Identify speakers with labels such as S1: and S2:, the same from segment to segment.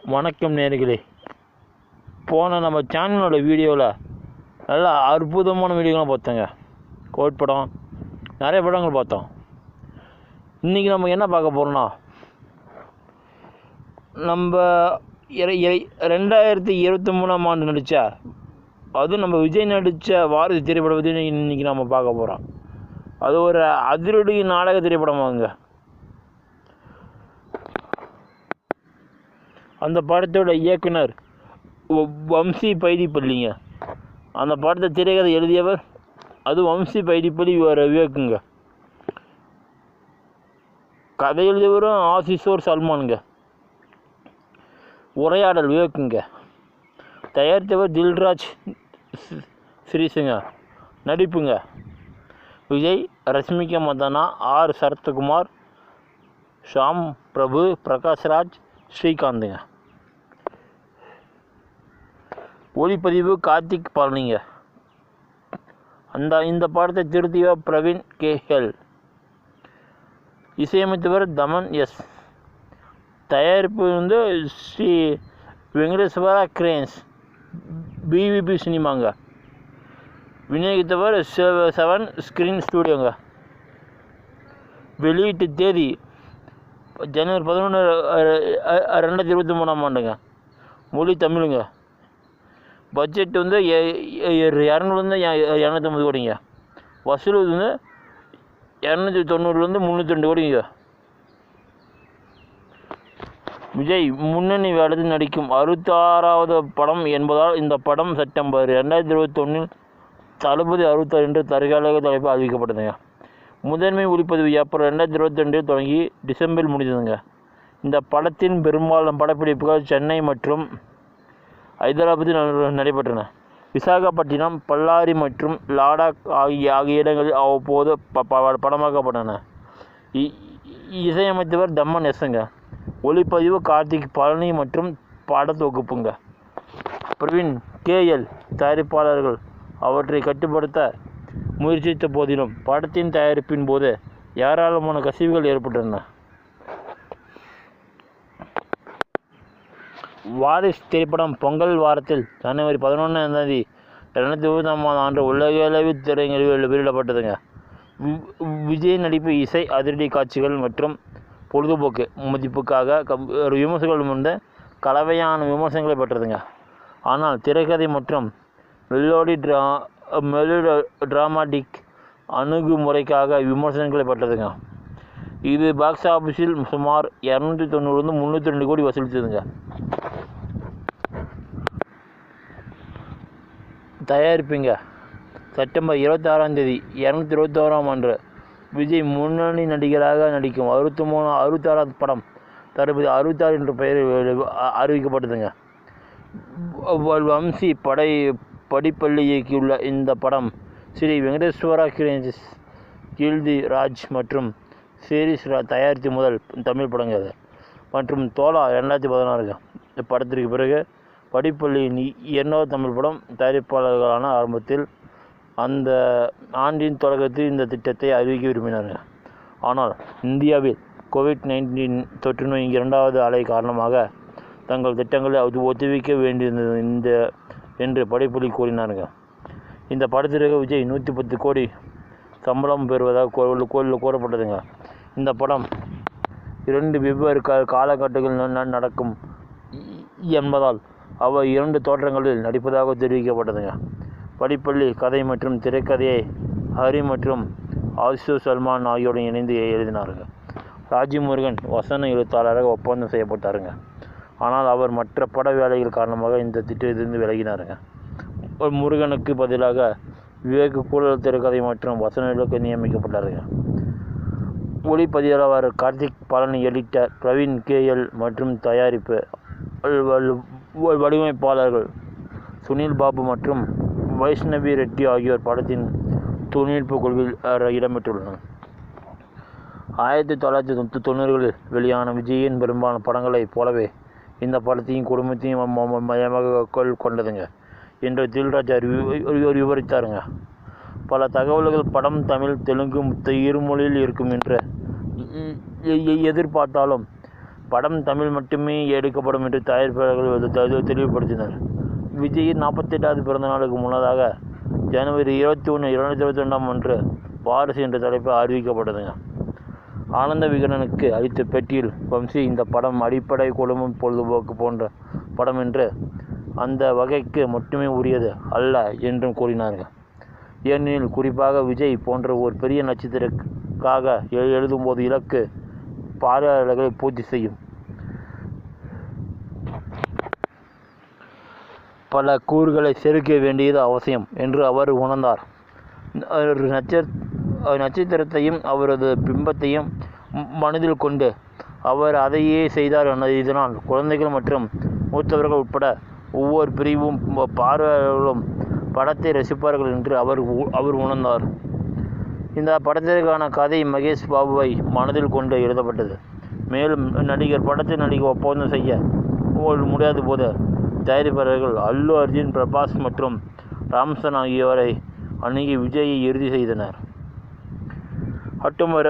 S1: வணக்கம் நேயர்களே. போன நம்ம சேனலோட வீடியோவில் நல்லா அற்புதமான வீடியோலாம் பார்த்தோங்க. கோட் படம், நிறைய படங்கள் பார்த்தோம். இன்றைக்கி நம்ம என்ன பார்க்க போகிறோன்னா, நம்ம 2023ஆம் ஆண்டு நடித்த, அதுவும் நம்ம விஜய் நடித்த வாரிசு திரைப்படம் பற்றி இன்றைக்கி நம்ம பார்க்க போகிறோம். அது ஒரு அதிரடி நாடக திரைப்படமாகுங்க. அந்த படத்தோட இயக்குனர் வம்சி பைடிப்பள்ளிங்க. அந்த படத்தை திரைக்கதை எழுதியவர் அது வம்சி பைடிப்பள்ளி விவேக்குங்க. கதை எழுதியவரும் ஆசிஷோர் சல்மானுங்க. உரையாடல் விவேக்குங்க. தயாரித்தவர் தில்ராஜ் ஸ்ரீசுங்க. நடிப்புங்க விஜய், ரஷ்மிகா மந்தனா, ஆர் சரத்குமார், ஷாம் பிரபு, பிரகாஷ்ராஜ், ஸ்ரீகாந்துங்க. ஒளிப்பதிவு கார்த்திக் பழனிங்க. இந்த படத்தை திருத்தியவர் பிரவீன் KL. இசையமைத்தவர் தமன் S. தயாரிப்பு ஸ்ரீ வெங்கடேஸ்வரா கிரேன்ஸ், BVP சினிமாங்க. விநியோகித்தவர் 7 ஸ்கிரீன் ஸ்டூடியோங்க. வெளியீட்டு தேதி ஜனவரி 11, 2023ஆம் ஆண்டுங்க. மொழி தமிழுங்க. பட்ஜெட் 200 250 கோடிங்க. வசூல் 290 302 கோடிங்க. விஜய் முன்னணி வேடத்தில் நடிக்கும் 66வது படம் என்பதால் இந்த படம் செப்டம்பர் 2021 தளபதி 66 என்று தற்காலிக தலைப்பு அறிவிக்கப்பட்டதுங்க. முதன்மை ஒளிப்பதிவு ஏப்ரல் 2022 தொடங்கி டிசம்பரில் முடிந்ததுங்க. இந்த படத்தின் பெரும்பாலான படப்பிடிப்புகள் சென்னை மற்றும் ஹைதராபாத்தில் நடைபெற்றன. விசாகப்பட்டினம், பல்லாரி மற்றும் லாடாக் ஆகிய இடங்களில் அவ்வப்போது படமாக்கப்பட்டன. இசையமைத்தவர் தமன் S.ங்க. ஒளிப்பதிவு கார்த்திக் பழனி மற்றும் படத்தொகுப்புங்க பிரவீன் KL. தயாரிப்பாளர்கள் அவற்றை கட்டுப்படுத்த முயற்சித்த போதிலும் படத்தின் தயாரிப்பின் போது ஏராளமான கசிவுகள் ஏற்பட்டன. வாரிசு திரைப்படம் பொங்கல் வாரத்தில் ஜனவரி 11 2020ஆம் ஆண்டு உலகளவில் திரையரங்கில் வெளியிடப்பட்டதுங்க. விஜய் நடிப்பு, இசை, அதிரடி காட்சிகள் மற்றும் பொழுதுபோக்கு மதிப்புக்காக விமர்சகர்கள் முன்பு கலவையான விமர்சனங்களை பெற்றதுங்க. ஆனால் திரைக்கதை மற்றும் மெலோடி டிராமாட்டிக் அணுகுமுறைக்காக விமர்சனங்களை பெற்றதுங்க. இது பாக்ஸ் ஆஃபீஸில் சுமார் 290 302 கோடி வசூலித்ததுங்க. தயாரிப்புங்க செப்டம்பர் 26ஆம் தேதி 2021ஆம் ஆண்டு விஜய் முன்னணி நடிகராக நடிக்கும் 66வது படம் தளபதி 66 என்ற பெயரில் அறிவிக்கப்பட்டதுங்க. வம்சி பைடிப்பள்ளி இயக்கியுள்ள இந்த படம் ஸ்ரீ வெங்கடேஸ்வரா கிரேன்ஸ், கீர்த்தி ராஜ் மற்றும் சீரிஸ் தயாரித்து முதல் தமிழ் படங்க மற்றும் தோலா 2016. இப்படத்திற்கு பிறகு பைடிப்பள்ளியின் 2வது தமிழ் படம். தயாரிப்பாளர்களான ஆரம்பத்தில் அந்த ஆண்டின் தொடக்கத்தில் இந்த திட்டத்தை அறிவிக்க விரும்பினார்கள். ஆனால் இந்தியாவில் COVID-19 தொற்று நோய் 2வது அலை காரணமாக தங்கள் திட்டங்களை ஒத்திவைக்க வேண்டியிருந்தது என்று பைடிப்பள்ளி கூறினார்கள். இந்த படத்திற்கு விஜய் 110 கோடி சம்பளம் பெறுவதாக கூறப்பட்டதுங்க. இந்த படம் 2 வெவ்வேறு காலகட்டங்களில் நடக்கும் என்பதால் அவர் 2 தோற்றங்களில் நடிப்பதாக தெரிவிக்கப்பட்டதுங்க. பைடிப்பள்ளி கதை மற்றும் திரைக்கதையை ஹரி மற்றும் ஆசிஷோர் சல்மான் ஆகியோருடன் இணைந்து எழுதினாருங்க. ராஜமுருகன் வசன எழுத்தாளராக ஒப்பந்தம் செய்யப்பட்டாருங்க. ஆனால் அவர் மற்ற பட வேலைகள் காரணமாக இந்த திட்டத்திலிருந்து விலகினாருங்க. முருகனுக்கு பதிலாக விவேக் கூடுதல் திரைக்கதை மற்றும் வசன எழுக்க நியமிக்கப்பட்டாருங்க. ஒளிப்பதிவாளர் கார்த்திக் பழனி, எடிட்டர் பிரவீன் KL மற்றும் தயாரிப்பு வடிவமைப்பாளர்கள் சுனில் பாபு மற்றும் வைஷ்ணவி ரெட்டி ஆகியோர் படத்தின் தொழில்நுட்ப குழுவில் இடம்பெற்றுள்ளனர். 1990களில் வெளியான விஜயின் பெரும்பாலான படங்களைப் போலவே இந்த படத்தையும் குடும்பத்தையும் மையமாக கொண்டதுங்க என்று தில்ராஜ் விவரித்தாருங்க. பல தகவல்கள் படம் தமிழ், தெலுங்கு இருமொழியில் இருக்கும் என்று எதிர்பார்த்தாலும் படம் தமிழ் மட்டுமே எடுக்கப்படும் என்று தயாரிப்பாளர்கள் தெளிவுபடுத்தினர். விஜயின் 48வது பிறந்த நாளுக்கு முன்னதாக ஜனவரி 21, 2022 அன்று வாரிசு என்ற தலைப்பு அறிவிக்கப்பட்டதுங்க. ஆனந்த விகடனுக்கு அளித்த பேட்டியில் வம்சி இந்த படம் அடிப்படை குடும்பம் பொழுதுபோக்கு போன்ற படம் என்று அந்த வகைக்கு மட்டுமே உரியது அல்ல என்றும் கூறினார்கள். ஏனெனில் குறிப்பாக விஜய் போன்ற ஒரு பெரிய நட்சத்திரக்காக எழுதும்போது இலக்கு பார்வையாளர்களை பூர்த்தி செய்யும் பல கூறுகளை செருக்க வேண்டியது அவசியம் என்று அவர் உணர்ந்தார். நட்சத்திரத்தையும் அவரது பிம்பத்தையும் மனதில் கொண்டு அவர் அதையே செய்தார். இதனால் குழந்தைகள் மற்றும் மூத்தவர்கள் உட்பட ஒவ்வொரு பிரிவும் பார்வையாளர்களும் படத்தை ரசிப்பார்கள் என்று அவர் உணர்ந்தார். இந்த படத்திற்கான கதை மகேஷ் பாபுவை மனதில் கொண்டு எழுதப்பட்டது. மேலும் நடிகர் படத்தில் நடிக்க ஒப்பந்தம் செய்ய முடியாத போது தயாரிப்பாளர்கள் அல்லு அர்ஜுன், பிரபாஸ் மற்றும் ராம்சன் ஆகியோரை அணுகி விஜயை இறுதி செய்தனர். அக்டோபர்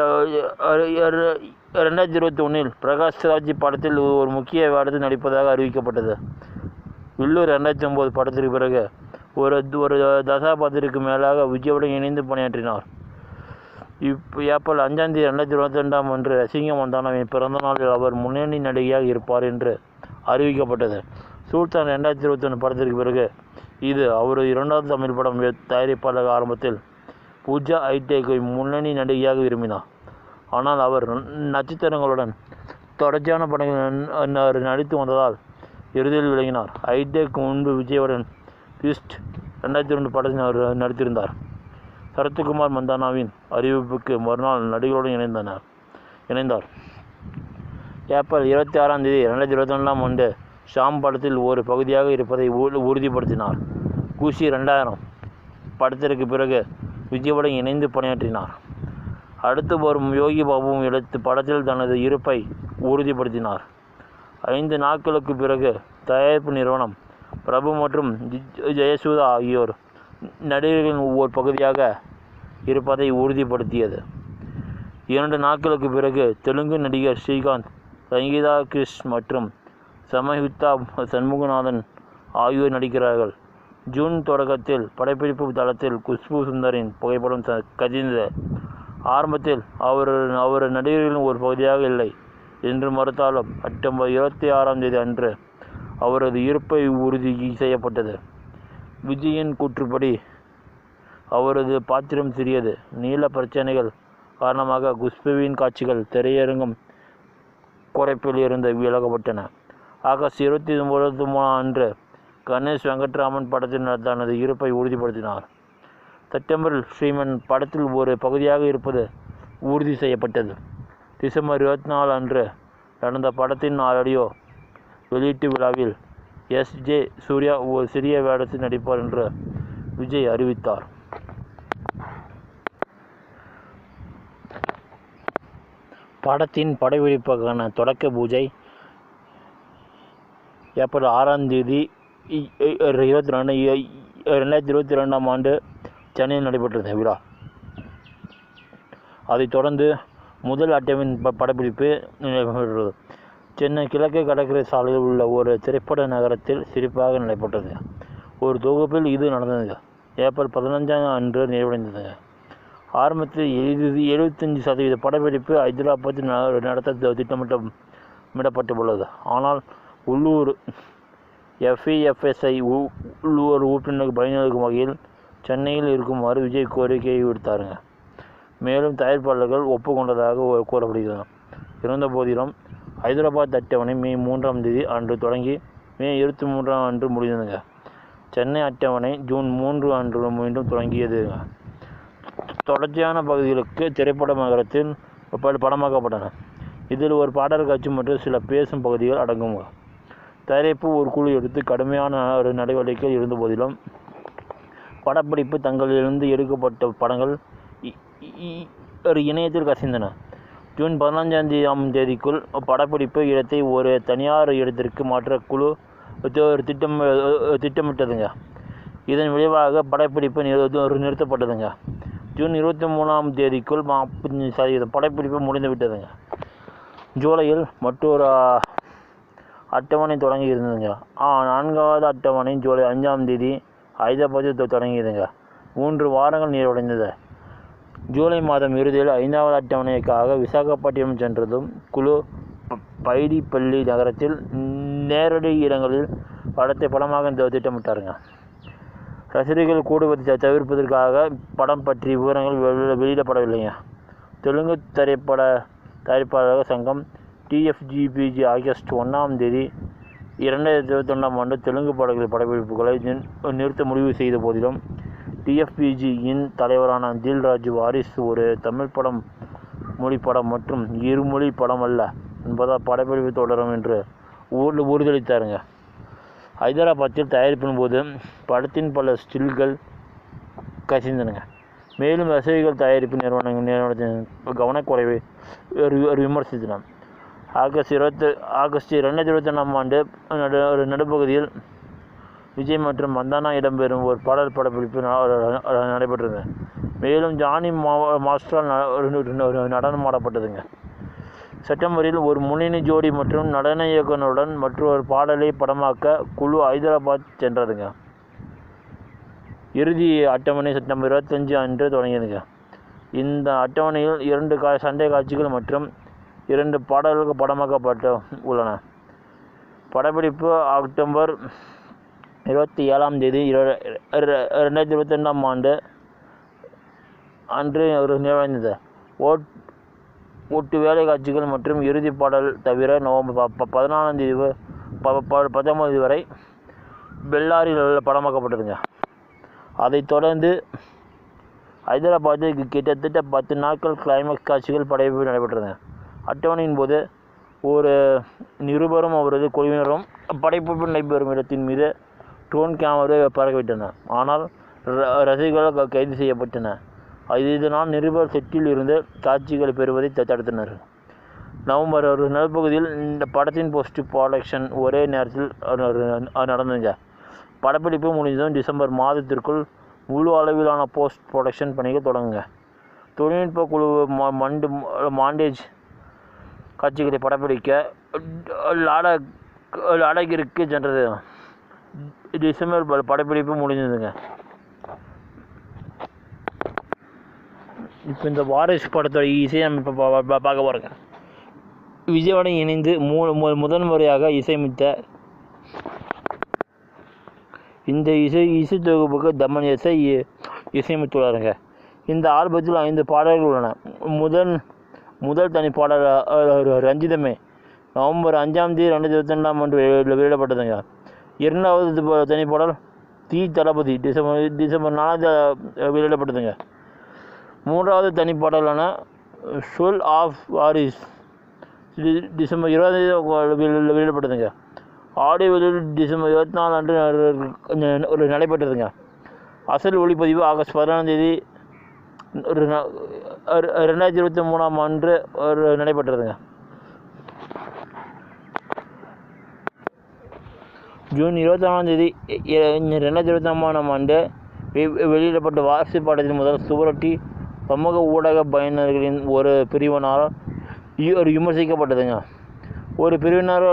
S1: 2021 பிரகாஷ் ராஜ் படத்தில் ஒரு முக்கிய வேடத்தில் நடிப்பதாக அறிவிக்கப்பட்டது. வில்லு 2009 படத்திற்கு பிறகு ஒரு தசாப்தத்திற்கு மேலாக விஜயுடன் இணைந்து பணியாற்றினார். ஏப்ரல் 5 2022 அன்று ரசிகா மந்தானாவின் பிறந்த நாளில் அவர் முன்னணி நடிகையாக இருப்பார் என்று அறிவிக்கப்பட்டது. சுல்தான் 2021 படத்திற்கு பிறகு இது அவரது 2வது தமிழ் படம். தயாரிப்பாளர் ஆரம்பத்தில் பூஜா ஹைடெக்கை முன்னணி நடிகையாக விரும்பினார். ஆனால் அவர் நட்சத்திரங்களுடன் தொடர்ச்சியான படங்கள் நடித்து வந்ததால் இறுதியில் விலகினார். ஹைடெக் முன்பு விஜயுடன் ட்விஸ்ட் 2002 படத்தில் அவர் நடித்திருந்தார். சரத்குமார் மந்தானாவின் அறிவிப்புக்கு மறுநாள் நடிகர்களுடன் இணைந்தார். ஏப்ரல் 26 2022 அன்று ஷாம் படத்தில் ஒரு பகுதியாக இருப்பதை உறுதிப்படுத்தினார். குஷி 2000 படத்திற்கு பிறகு விஜயுடன் இணைந்து பணியாற்றினார். அடுத்து வரும் யோகி பாபுவும் எடுத்து படத்தில் தனது இருப்பை உறுதிப்படுத்தினார். 5 நாட்களுக்கு பிறகு தயாரிப்பு நிறுவனம் பிரபு மற்றும் ஜெயசூதா ஆகியோர் நடிகர்களின் ஒவ்வொரு பகுதியாக இருப்பதை உறுதிப்படுத்தியது. 2 நாட்களுக்கு பிறகு தெலுங்கு நடிகர் ஸ்ரீகாந்த், சங்கீதா கிருஷ் மற்றும் சமயுக்தா சண்முகநாதன் ஆகியோர் நடிக்கிறார்கள். ஜூன் தொடக்கத்தில் படப்பிடிப்பு தளத்தில் குஷ்பு சுந்தரின் புகைப்படம் கசிந்தது. ஆரம்பத்தில் அவர் நடிகர்களின் ஒரு பகுதியாக இல்லை என்று மறுத்தாலும் அக்டோபர் 26 அன்று அவரது இருப்பை உறுதி செய்யப்பட்டது. விஜயின் கூற்றுப்படி அவரது பாத்திரம் சிறியது. நீள பிரச்சனைகள் காரணமாக குஷ்புவின் காட்சிகள் திரையரங்கம் குறைப்பில் இருந்து விலகப்பட்டன. ஆகஸ்ட் 29 அன்று கணேஷ் வெங்கட்ராமன் படத்தில் தனது இருப்பை உறுதிப்படுத்தினார். செப்டம்பரில் ஸ்ரீமன் படத்தில் ஒரு பகுதியாக இருப்பது உறுதி செய்யப்பட்டது. டிசம்பர் 24 அன்று நடந்த படத்தின் ஆடியோ வெளியீட்டு விழாவில் எஸ்.ஜே. சூர்யா ஒரு சிறிய வேடத்தில் நடிப்பார் என்று விஜய் அறிவித்தார். படத்தின் படப்பிடிப்புக்கான தொடக்க பூஜை ஏப்ரல் 6 2022 சென்னையில் நடைபெற்றது விழா. அதைத் தொடர்ந்து முதல் அட்டவின் படப்பிடிப்பு நடைபெற்றது. சென்னை கிழக்கு கடற்கரை சாலையில் உள்ள ஒரு திரைப்பட நகரத்தில் சிறப்பாக நடைபெற்றது. ஒரு தொகுப்பில் இது நடந்தது. ஏப்ரல் 15 அன்று நிறைவடைந்தது. ஆரம்பத்தில் 75% படப்பிடிப்பு ஹைதராபாத்தில் நடத்த திட்டமிடப்பட்டுள்ளது. ஆனால் உள்ளூர் FEFSI உள்ளூர் உறுப்பினருக்கு பயனளிக்கும் வகையில் சென்னையில் இருக்குமாறு விஜய் கோரிக்கையை விடுத்தாருங்க. மேலும் தயாரிப்பாளர்கள் ஒப்புக்கொண்டதாக கூறப்படுகிறது. இருந்தபோதிலும் ஹைதராபாத் அட்டவணை மே 3 அன்று தொடங்கி மே 23 அன்று முடிந்ததுங்க. சென்னை அட்டவணை ஜூன் 3 அன்று மீண்டும் தொடங்கியதுங்க. தொடர்ச்சியான பகுதிகளுக்கு திரைப்பட நகரத்தில் படமாக்கப்பட்டன. இதில் ஒரு பாடல் காட்சி மற்றும் சில பேசும் பகுதிகள் அடங்கும். தயாரிப்பு ஒரு குழு எடுத்து கடுமையான நடவடிக்கைகள் இருந்த போதிலும் படப்பிடிப்பு தங்களிலிருந்து எடுக்கப்பட்ட படங்கள் இணையத்தில் கசிந்தன. ஜூன் 15 படப்பிடிப்பு இடத்தை ஒரு தனியார் இடத்திற்கு மாற்ற குழு திட்டமிட்டதுங்க. இதன் விளைவாக படப்பிடிப்பு நிறுத்தப்பட்டதுங்க. ஜூன் 23 40% படப்பிடிப்பு முடிந்துவிட்டதுங்க. ஜூலையில் மற்றொரு அட்டவணை தொடங்கி இருந்ததுங்க. 4வது அட்டவணை ஜூலை 5ஆம் தேதி ஹைதராபாத்தில் தொடங்கியதுங்க. 3 வாரங்கள் நிறைவடைந்தது. ஜூலை மாதம் இறுதியில் 5வது அட்டவணைக்காக விசாகப்பட்டினம் சென்றதும் குழு பைடிப்பள்ளி நகரத்தில் நேரடி இடங்களில் படத்தை படமாக திட்டமிட்டாருங்க. ரசிகர்கள் கூடுவதை தவிர்ப்பதற்காக படம் பற்றிய விவரங்கள் வெளியிடப்படவில்லைங்க. தெலுங்கு திரைப்பட தயாரிப்பாளர்கள் சங்கம் TFGPG ஆகஸ்ட் 1ஆம் தேதி 2021ஆம் ஆண்டு தெலுங்கு படங்களின் படப்பிடிப்புகளை நிறுத்த முடிவு செய்த போதிலும் TFPG-யின் தலைவரான தில் ராஜு வாரிசு ஒரு தமிழ் படம் மொழி படம் மற்றும் இருமொழி படம் அல்ல என்பதால் படப்பிடிப்பு தொடரும் என்று உறுதியளித்தாருங்க. ஹைதராபாத்தில் தயாரிப்பின் போது படத்தின் பல ஸ்டில்கள் கசிந்தனுங்க. மேலும் ரசிகர்கள் தயாரிப்பு நிறுவனத்தின் கவனக்குறைவை விமர்சித்தனர். ஆகஸ்ட் 2021ஆம் ஆண்டு நடுப்பகுதியில் விஜய் மற்றும் மந்தானா இடம்பெறும் ஒரு பாடல் படப்பிடிப்பு நடைபெற்றது. மேலும் ஜானி மாஸ்டரால் நடனமாடப்பட்டதுங்க. செப்டம்பரில் ஒரு முன்னணி ஜோடி மற்றும் நடன இயக்குனருடன் மற்றொரு பாடலை படமாக்க குழு ஹைதராபாத் சென்றதுங்க. இறுதி அட்டவணை செப்டம்பர் 25 அன்று தொடங்கியதுங்க. இந்த அட்டவணையில் 2 சண்டை காட்சிகள் மற்றும் 2 பாடல்கள் படமாக்கப்பட்டு உள்ளன. படப்பிடிப்பு அக்டோபர் 27ஆம் தேதி 2022ஆம் ஆண்டு அன்று நிறைவடைந்தது. ஓட்டு வேலை காட்சிகள் மற்றும் இறுதி பாடல் தவிர நவம்பர் 14ஆம் தேதி 19 வரை பெல்லாரியில் படமாக்கப்பட்டதுங்க. அதைத் தொடர்ந்து ஹைதராபாத்தில் கிட்டத்தட்ட 10 நாட்கள் கிளைமேக்ஸ் காட்சிகள் படப்பிடிப்பு நடைபெற்றதுங்க. அட்டவணையின் போது ஒரு நிருபரும் அவரது குழுவினரும் படப்பிடிப்பு நடைபெறும் இடத்தின் மீது ட்ரோன் கேமராவை பறக்கவிட்டனர். ஆனால் ரசிகர்கள் கைது செய்யப்பட்டனர். இதனால் நிருபர் செட்டில் இருந்து காட்சிகளை பெறுவதை தடுத்தனர். நவம்பர் நடுப்பகுதியில் இந்த படத்தின் போஸ்ட் ப்ரொடக்ஷன் ஒரே நேரத்தில் நடந்துங்க. படப்பிடிப்பு முடிந்ததும் டிசம்பர் மாதத்திற்குள் முழு அளவிலான போஸ்ட் ப்ரொடக்ஷன் பணிகள் தொடங்குங்க. தொழில்நுட்ப குழு மாண்டேஜ் காட்சிகளை படப்பிடிக்க லாடகிற்கு சென்றது. டிசம்பர் படப்பிடிப்பு முடிந்ததுங்க. இப்போ இந்த வாரிசு படத்தோட இசையை நம்ம இப்போ பார்க்க போகிறோங்க. விஜயோட இணைந்து முதன் முறையாக இசையமைத்த இந்த இசை தொகுப்புக்கு தமன் இசையமைத்துள்ளாருங்க. இந்த ஆல்பத்தில் 5 பாடல்கள் உள்ளன. முதல் தனி பாடல் ரஞ்சிதமே நவம்பர் 5ஆம் தேதி 2022ஆம் ஆண்டு வெளியிடப்பட்டதுங்க. 2வது தனிப்பாடல் தீ தளபதி டிசம்பர் 4ஆம் தேதி வெளியிடப்பட்டதுங்க. 3வது தனிப்பாடலான சொல் ஆஃப் வாரிஸ் டிசம்பர் 20ஆம் தேதி வெளியிடப்பட்டதுங்க. ஆடியோ வெளியீடு டிசம்பர் 24 அன்று நடைபெற்றதுங்க. அசல் ஒளிப்பதிவு ஆகஸ்ட் 16ஆம் தேதி 2023ஆம் ஆண்டு நடைபெற்றதுங்க. ஜூன் 24ஆம் தேதி 2023ஆம் ஆண்டு வெளியிடப்பட்ட வாரிசு படத்தின் முதல் சுவரொட்டி சமூக ஊடக பயனர்களின் ஒரு பிரிவினால் விமர்சிக்கப்பட்டதுங்க. ஒரு பிரிவினர்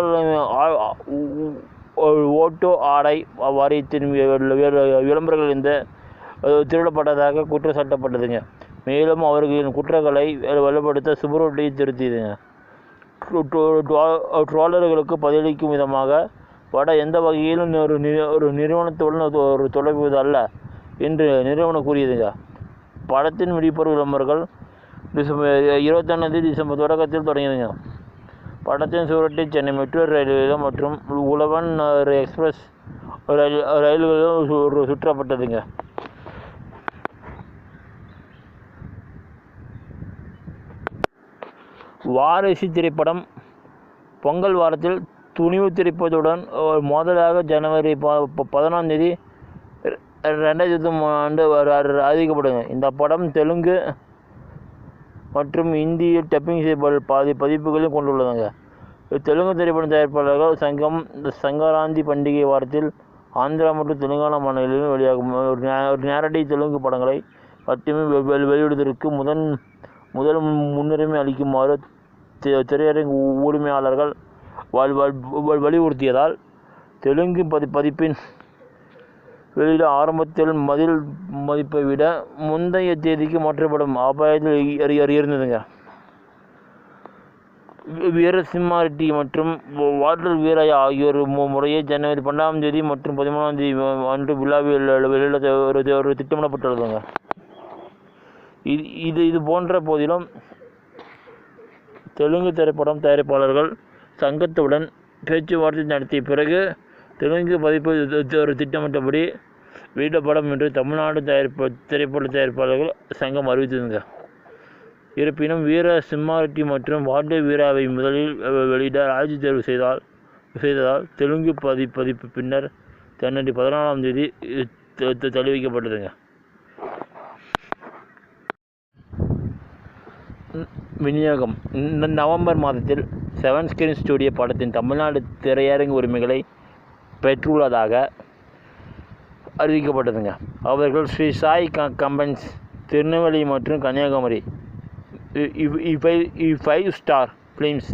S1: ஓட்டோ ஆடை வாரியத்தின் விளம்பரங்கள் இந்த திருடப்பட்டதாக குற்றச்சாட்டப்பட்டதுங்க. மேலும் அவர்களின் குற்றங்களை வலுப்படுத்த சுவரொட்டியை திருத்தியதுங்க. ட்ரோலர்களுக்கு பதிலளிக்கும் விதமாக படம் எந்த வகையிலும் ஒரு நிறுவனத்துடன் ஒரு தொடர்பு அல்ல என்று நிறுவனம் கூறியதுங்க. படத்தின் வெளிப்புற விளம்பரங்கள் டிசம்பர் 21ஆம் தேதி டிசம்பர் தொடக்கத்தில் தொடங்கியதுங்க. படத்தின் சுவரொட்டி சென்னை மெட்ரோ ரயில்களிலும் மற்றும் உழவன் எக்ஸ்பிரஸ் ரயில்களிலும் சுற்றப்பட்டதுங்க. வாரிசு திரைப்படம் பொங்கல் வாரத்தில் துணிவு திரைப்படத்துடன் முதலாக ஜனவரி 14ஆம் தேதி 2023 ஆண்டு அறிவிக்கப்படுங்க. இந்த படம் தெலுங்கு மற்றும் இந்திய டப்பிங் செய்யப்பட்ட பதிப்புகளையும் கொண்டுள்ளதுங்க. தெலுங்கு திரைப்பட தயாரிப்பாளர்கள் சங்கம் சங்கராந்தி பண்டிகை வாரத்தில் ஆந்திரா மற்றும் தெலுங்கானா மாநிலங்களில் வெளியாகும் ஒரு நேரடி தெலுங்கு படங்களை மட்டுமே வெளியிடுவதற்கு முதல் முன்னுரிமை அளிக்குமாறு திரையரங்கு உரிமையாளர்கள் வலியுறுத்தியதால் தெலுங்கு பதிப்பின் வெளியிட ஆரம்பத்தில் மதிப்பை விட முந்தைய தேதிக்கு மாற்றப்படும் அபாயத்தில் இருந்ததுங்க. வீரசிம்மாரெட்டி மற்றும் வாட்டர் வீரையா ஆகியோர் முறையே ஜனவரி 12ஆம் தேதி மற்றும் 13ஆம் தேதி அன்று விழாவில் வெளியிட ஒரு திட்டமிடப்பட்டுள்ளதுங்க. இது போன்ற போதிலும் தெலுங்கு திரைப்படம் தயாரிப்பாளர்கள் சங்கத்துடன் பேச்சுவார்த்தை நடத்திய பிறகு தெலுங்கு பதிப்பு ஒரு திட்டமிட்டபடி வெளியிடப்படும் என்று தமிழ்நாடு திரைப்பட தயாரிப்பாளர்கள் சங்கம் அறிவித்ததுங்க. இருப்பினும் வீர சிம்மாரெட்டி மற்றும் வாட்டர் வீராவை முதலில் வெளியிட ராஜ் தேர்வு செய்ததால் தெலுங்கு பதிப்பு பின்னர் ஜனவரி 14ஆம் தேதி தள்ளி வைக்கப்பட்டதுங்க. விநியோகம் நவம்பர் மாதத்தில் 7 ஸ்கிரீன் ஸ்டுடியோ படத்தின் தமிழ்நாடு திரையரங்கு உரிமைகளை பெற்றுள்ளதாக அறிவிக்கப்பட்டதுங்க. அவர்கள் ஸ்ரீ சாய் கம்பெனிஸ் திருநெல்வேலி மற்றும் Kanyakumari, 5 star films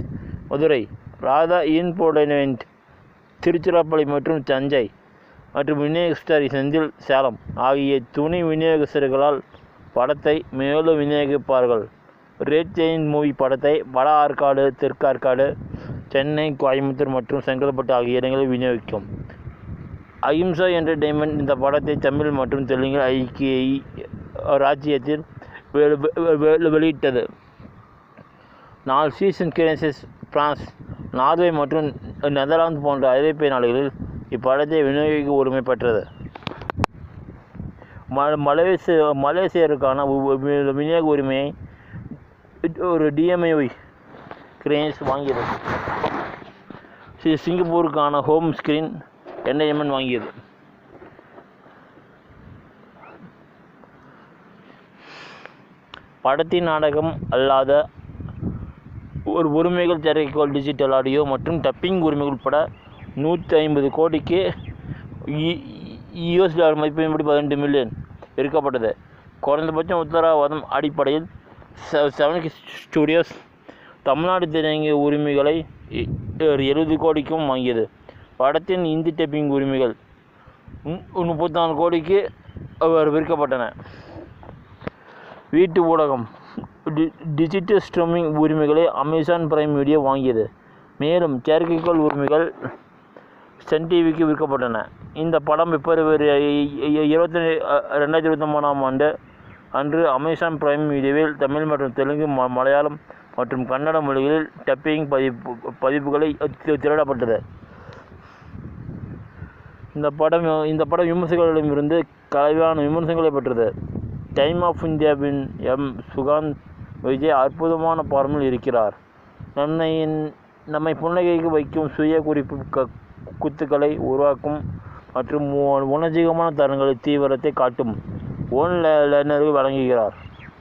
S1: Madurai, Radha infotainment Tiruchirappalli மற்றும் தஞ்சை மற்றும் விநியோகஸ்தர் செந்தில் சேலம் ஆகிய துணை விநியோகஸ்தர்களால் படத்தை மேலும் விநியோகிப்பார்கள். ரெட் ஜெயின் மூவி படத்தை வட ஆற்காடு, தெற்கு ஆற்காடு, சென்னை, கோயம்புத்தூர் மற்றும் செங்கல்பட்டு ஆகிய இடங்களில் விநியோகிக்கும். அஹிம்சா என்டர்டெயின்மெண்ட் இந்த படத்தை தமிழ் மற்றும் தெலுங்கு ஐக்கிய ராஜ்யத்தில் வெளியிட்டது. 4 சீசன் கிரேசஸ் பிரான்ஸ், நார்வே மற்றும் நெதர்லாந்து போன்ற ஐரோப்பிய நாடுகளில் இப்படத்தை விநியோகிக்க உரிமை பெற்றது. மலேசியருக்கான விநியோக உரிமையை ஒரு DMI கிரேன்ஸ் வாங்கியது. சிங்கப்பூருக்கான ஹோம் ஸ்கிரீன் என்டர்டெயின்மெண்ட் வாங்கியது. படத்தின் நாடகம் அல்லாத ஒரு உரிமைகள் திரைக்கோள் டிஜிட்டல் ஆடியோ மற்றும் டப்பிங் உரிமைகள் உட்பட 150 கோடிக்கு $US மதிப்பின்படி 18 மில்லியன் விற்கப்பட்டது. குறைந்தபட்சம் உத்தரவாதம் அடிப்படையில் 7 ஸ்டுடியோஸ் தமிழ்நாடு திரையரங்கு உரிமைகளை 70 கோடிக்கும் வாங்கியது. படத்தின் இந்தி டப்பிங் உரிமைகள் 34 கோடிக்கு விற்கப்பட்டன. வீட்டு ஊடகம் டிஜிட்டல் ஸ்ட்ரீமிங் உரிமைகளை அமேசான் பிரைம் வீடியோ வாங்கியது. மேலும் செயற்கைக்கோள் உரிமைகள் சன் டிவிக்கு விற்கப்பட்டன. இந்த படம் பிப்ரவரி 22, 2023ஆம் ஆண்டு அன்று அமேசான் பிரைம் வீடியோவில் தமிழ் மற்றும் தெலுங்கு, மலையாளம் மற்றும் கன்னட மொழிகளில் டப்பிங் பதிப்புகளை திரையிடப்பட்டது. இந்த படம் விமர்சகர்களிடமிருந்து கலவையான விமர்சனங்களை பெற்றது. டைம் ஆஃப் இந்தியாவின் சுகாந்த் விஜய் அற்புதமான பார்மில் இருக்கிறார். நம்மை புன்னகைக்கு வைக்கும் சுய குறிப்பு குத்துக்களை உருவாக்கும் மற்றும் உணர்ச்சிகரமான தருணங்களின் தீவிரத்தை காட்டும் ஒன் லைனர்கள் வழங்குகிறார்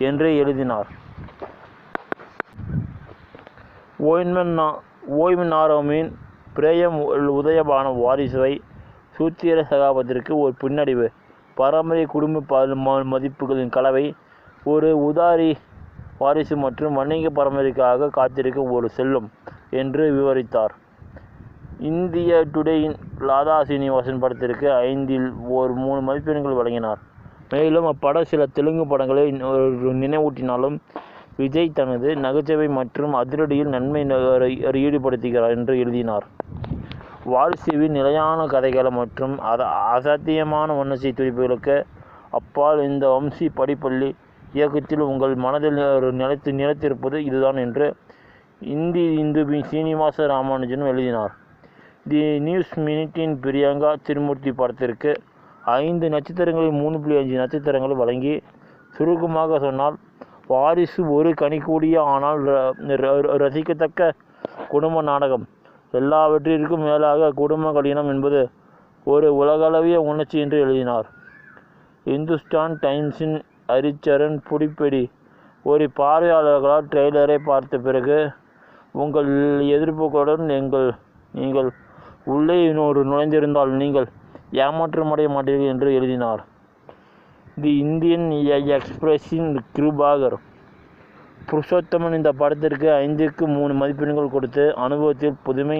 S1: என்று எழுதினார். ஓய்வு நாராமின் பிரேயம் உதயபான வாரிசுவை சூத்திர சகாபத்திற்கு ஒரு பின்னடைவு, பாரம்பரிய குடும்ப மதிப்புகளின் கலவை, ஒரு உதாரி வாரிசு மற்றும் வணிக பரம்பரைக்காக காத்திருக்க ஒரு செல்லும் என்று விவரித்தார். இந்திய டுடேயின் லாதா சீனிவாசன் படத்திற்கு 5இல் 3 மதிப்பெண்கள் வழங்கினார். மேலும் அப்படம் சில தெலுங்கு படங்களை நினைவூட்டினாலும் விஜய் தனது நகைச்சுவை மற்றும் அதிரடியில் நன்மை ஈடுபடுத்துகிறார் என்று எழுதினார். வாரிசுவின் நிலையான கதைகள் மற்றும் அசாத்தியமான உணர்ச்சி துடிப்புகளுக்கு அப்பால் இந்த வம்சி படிப்பள்ளி இயக்கத்தில் உங்கள் மனதில் நிலைத்திருப்பது இதுதான் என்று இந்துவின் சீனிவாச ராமானுஜன் எழுதினார். தி நியூஸ் மினிட்டின் பிரியங்கா திருமூர்த்தி படத்திற்கு 5 நட்சத்திரங்களில் 3.5 நட்சத்திரங்கள் வழங்கி சுருக்கமாக சொன்னால், வாரிசு ஒரு கனிக்கூடிய ஆனால் ரசிக்கத்தக்க குடும்ப நாடகம். எல்லாவற்றிற்கும் மேலாக குடும்ப கல்யாணம் என்பது ஒரு உலகளவிய உணர்ச்சி என்று எழுதினார். இந்துஸ்தான் டைம்ஸின் ஹரிச்சரன் புடிப்பெடி ஒரு பார்வையாளர்களால் ட்ரெய்லரை பார்த்த பிறகு உங்கள் எதிர்ப்புகளுடன் நீங்கள் உள்ளே நுழைந்திருந்தால் நீங்கள் ஏமாற்றமடைய மாட்டீர்கள் என்று எழுதினார். தி இந்தியன் எக்ஸ்பிரஸின் கிருபாகர் புருஷோத்தமன் இந்த படத்திற்கு 5க்கு 3 மதிப்பெண்கள் கொடுத்து, அனுபவத்தில் புதுமை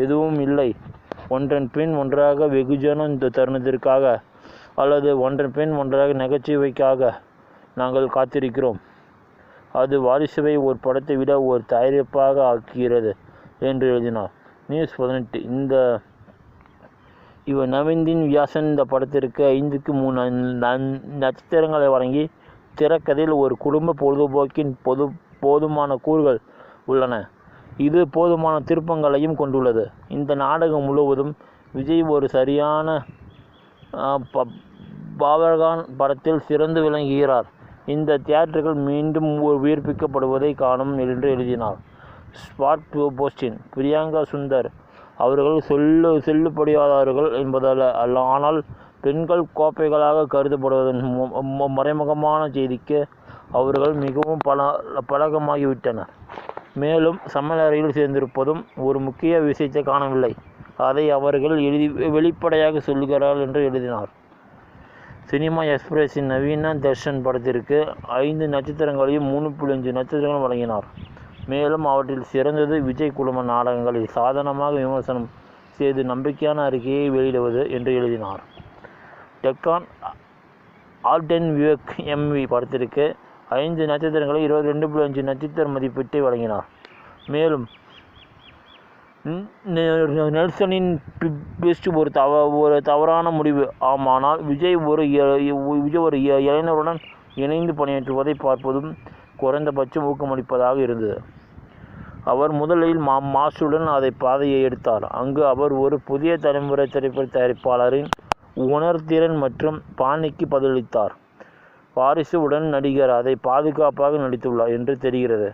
S1: எதுவும் இல்லை, ஒன்றன் பின் ஒன்றாக வெகுஜன இந்த தருணத்திற்காக அல்லது ஒன்றன் பின் ஒன்றாக நகைச்சுவைக்காக நாங்கள் காத்திருக்கிறோம். அது வாரிசுவை ஒரு படத்தை விட ஒரு தயாரிப்பாக ஆக்குகிறது என்று எழுதினார். நியூஸ் 18. இவர் நவீன்தீன் வியாசன் இந்த படத்திற்கு 5க்கு 3 நட்சத்திரங்களை வழங்கி, திரைக்கதையில் ஒரு குடும்ப பொழுதுபோக்கின் போதுமான கூறுகள் உள்ளன, இது போதுமான திருப்பங்களையும் கொண்டுள்ளது. இந்த நாடகம் முழுவதும் விஜய் ஒரு சரியான பாபர்கான் படத்தில் சிறந்து விளங்குகிறார். இந்த தியேட்டர்கள் மீண்டும் உயிர்ப்பிக்கப்படுவதை காணும் என்று எழுதினார். ஸ்பாட் போஸ்டின். பிரியங்கா சுந்தர் அவர்கள் செல்லுபடியாதவர்கள் என்பதல்ல, ஆனால் பெண்கள் கோப்பைகளாக கருதப்படுவதன் மறைமுகமான செய்திக்கு அவர்கள் மிகவும் பழக்கமாகிவிட்டனர். மேலும் சமையலறையில் சேர்ந்திருப்பதும் ஒரு முக்கிய விஷயத்தை காணவில்லை, அதை அவர்கள் வெளிப்படையாக சொல்கிறார்கள் என்று எழுதினார். சினிமா எக்ஸ்பிரஸின் நவீன தர்ஷன் படத்திற்கு 5 நட்சத்திரங்களையும் 3.5 நட்சத்திரங்களும் வழங்கினார். மேலும் அவற்றில் சிறந்தது விஜய் குழும நாடகங்களை சாதனமாக விமர்சனம் செய்து நம்பிக்கையான அறிக்கையை வெளியிடுவது என்று எழுதினார். டெக்கான் ஆல்டன் விவேக் எம்வி படத்திற்கு 5 நட்சத்திரங்களை 22.5 நட்சத்திர மதிப்பீட்டை வழங்கினார். மேலும் நெல்சனின் பெஸ்ட் ஒரு தவறான முடிவு, ஆனால் விஜய் ஒரு இளைஞருடன் இணைந்து பணியாற்றுவதை பார்ப்பதும் குறைந்தபட்சம் ஊக்கமளிப்பதாக இருந்தது. அவர் முதலில் மாசுடன் அதை பாதையை எடுத்தார், அங்கு அவர் ஒரு புதிய தலைமுறை திரைப்பட தயாரிப்பாளரின் உணர்திறன் மற்றும் பாணிக்கு பதிலளித்தார். வாரிசு உடன் நடிகர் அதை பாதுகாப்பாக நடித்துள்ளார் என்று தெரிகிறது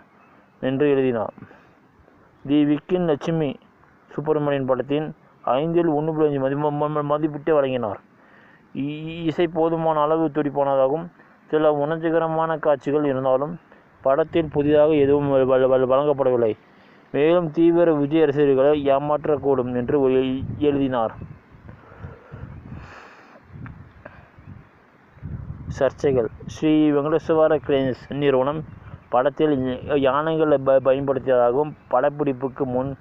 S1: என்று எழுதினார். தி விக்கின் லட்சுமி சுப்பிரமணியன் படத்தின் 5ல் 1.5 மதிப்பீட்டை வழங்கினார். இசை போதுமான அளவு துடிப்பானதாகவும் சில உணர்ச்சிகரமான காட்சிகள் இருந்தாலும் படத்தில் புதிதாக எதுவும் வழங்கப்படவில்லை, மேலும் தீவிர விஜய் ரசிகர்களை ஏமாற்றக்கூடும் என்று எழுதினார். சர்ச்சைகள். ஸ்ரீ வெங்கடேஸ்வர கிரேன்ஸ் நிறுவனம் படத்தில் யானைகளை பயன்படுத்தியதாகவும், படப்பிடிப்புக்கு முன்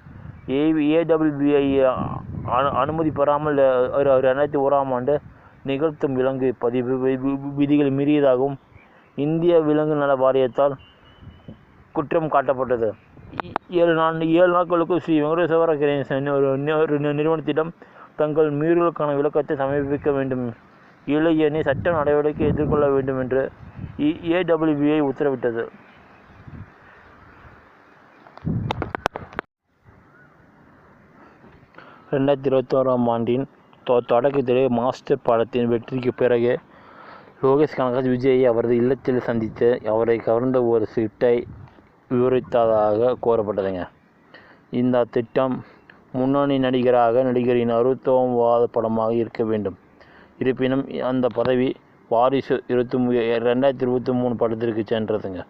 S1: AWBI அனுமதி பெறாமல் 2001 நிகழ்த்தும் விலங்கு பதிவு விதிகளை மீறியதாகவும் இந்திய விலங்கு நல வாரியத்தால் குற்றம் காட்டப்பட்டது. 7 நாட்களுக்கு ஸ்ரீ வெங்கடேஸ்வர கிரேன்ஸ் நிறுவனத்திடம் தங்கள் மீறலுக்கான விளக்கத்தை சமர்ப்பிக்க வேண்டும், இல்லையெனில் சட்ட நடவடிக்கை எதிர்கொள்ள வேண்டும் என்று AWBI உத்தரவிட்டது. 2021 தொடக்கத்திலே மாஸ்டர் படத்தின் வெற்றிக்கு பிறகு லோகேஷ் கனகராஜ் விஜயை அவரது இல்லத்தில் சந்தித்து அவரை கவர்ந்த ஒரு திட்டத்தை விவரித்ததாக கூறப்பட்டதுங்க. இந்த திட்டம் முன்னணி நடிகரின் 60வது படமாக இருக்க வேண்டும். இருப்பினும் அந்த பதவி வாரிசு 2023 படத்திற்கு சென்றதுங்க.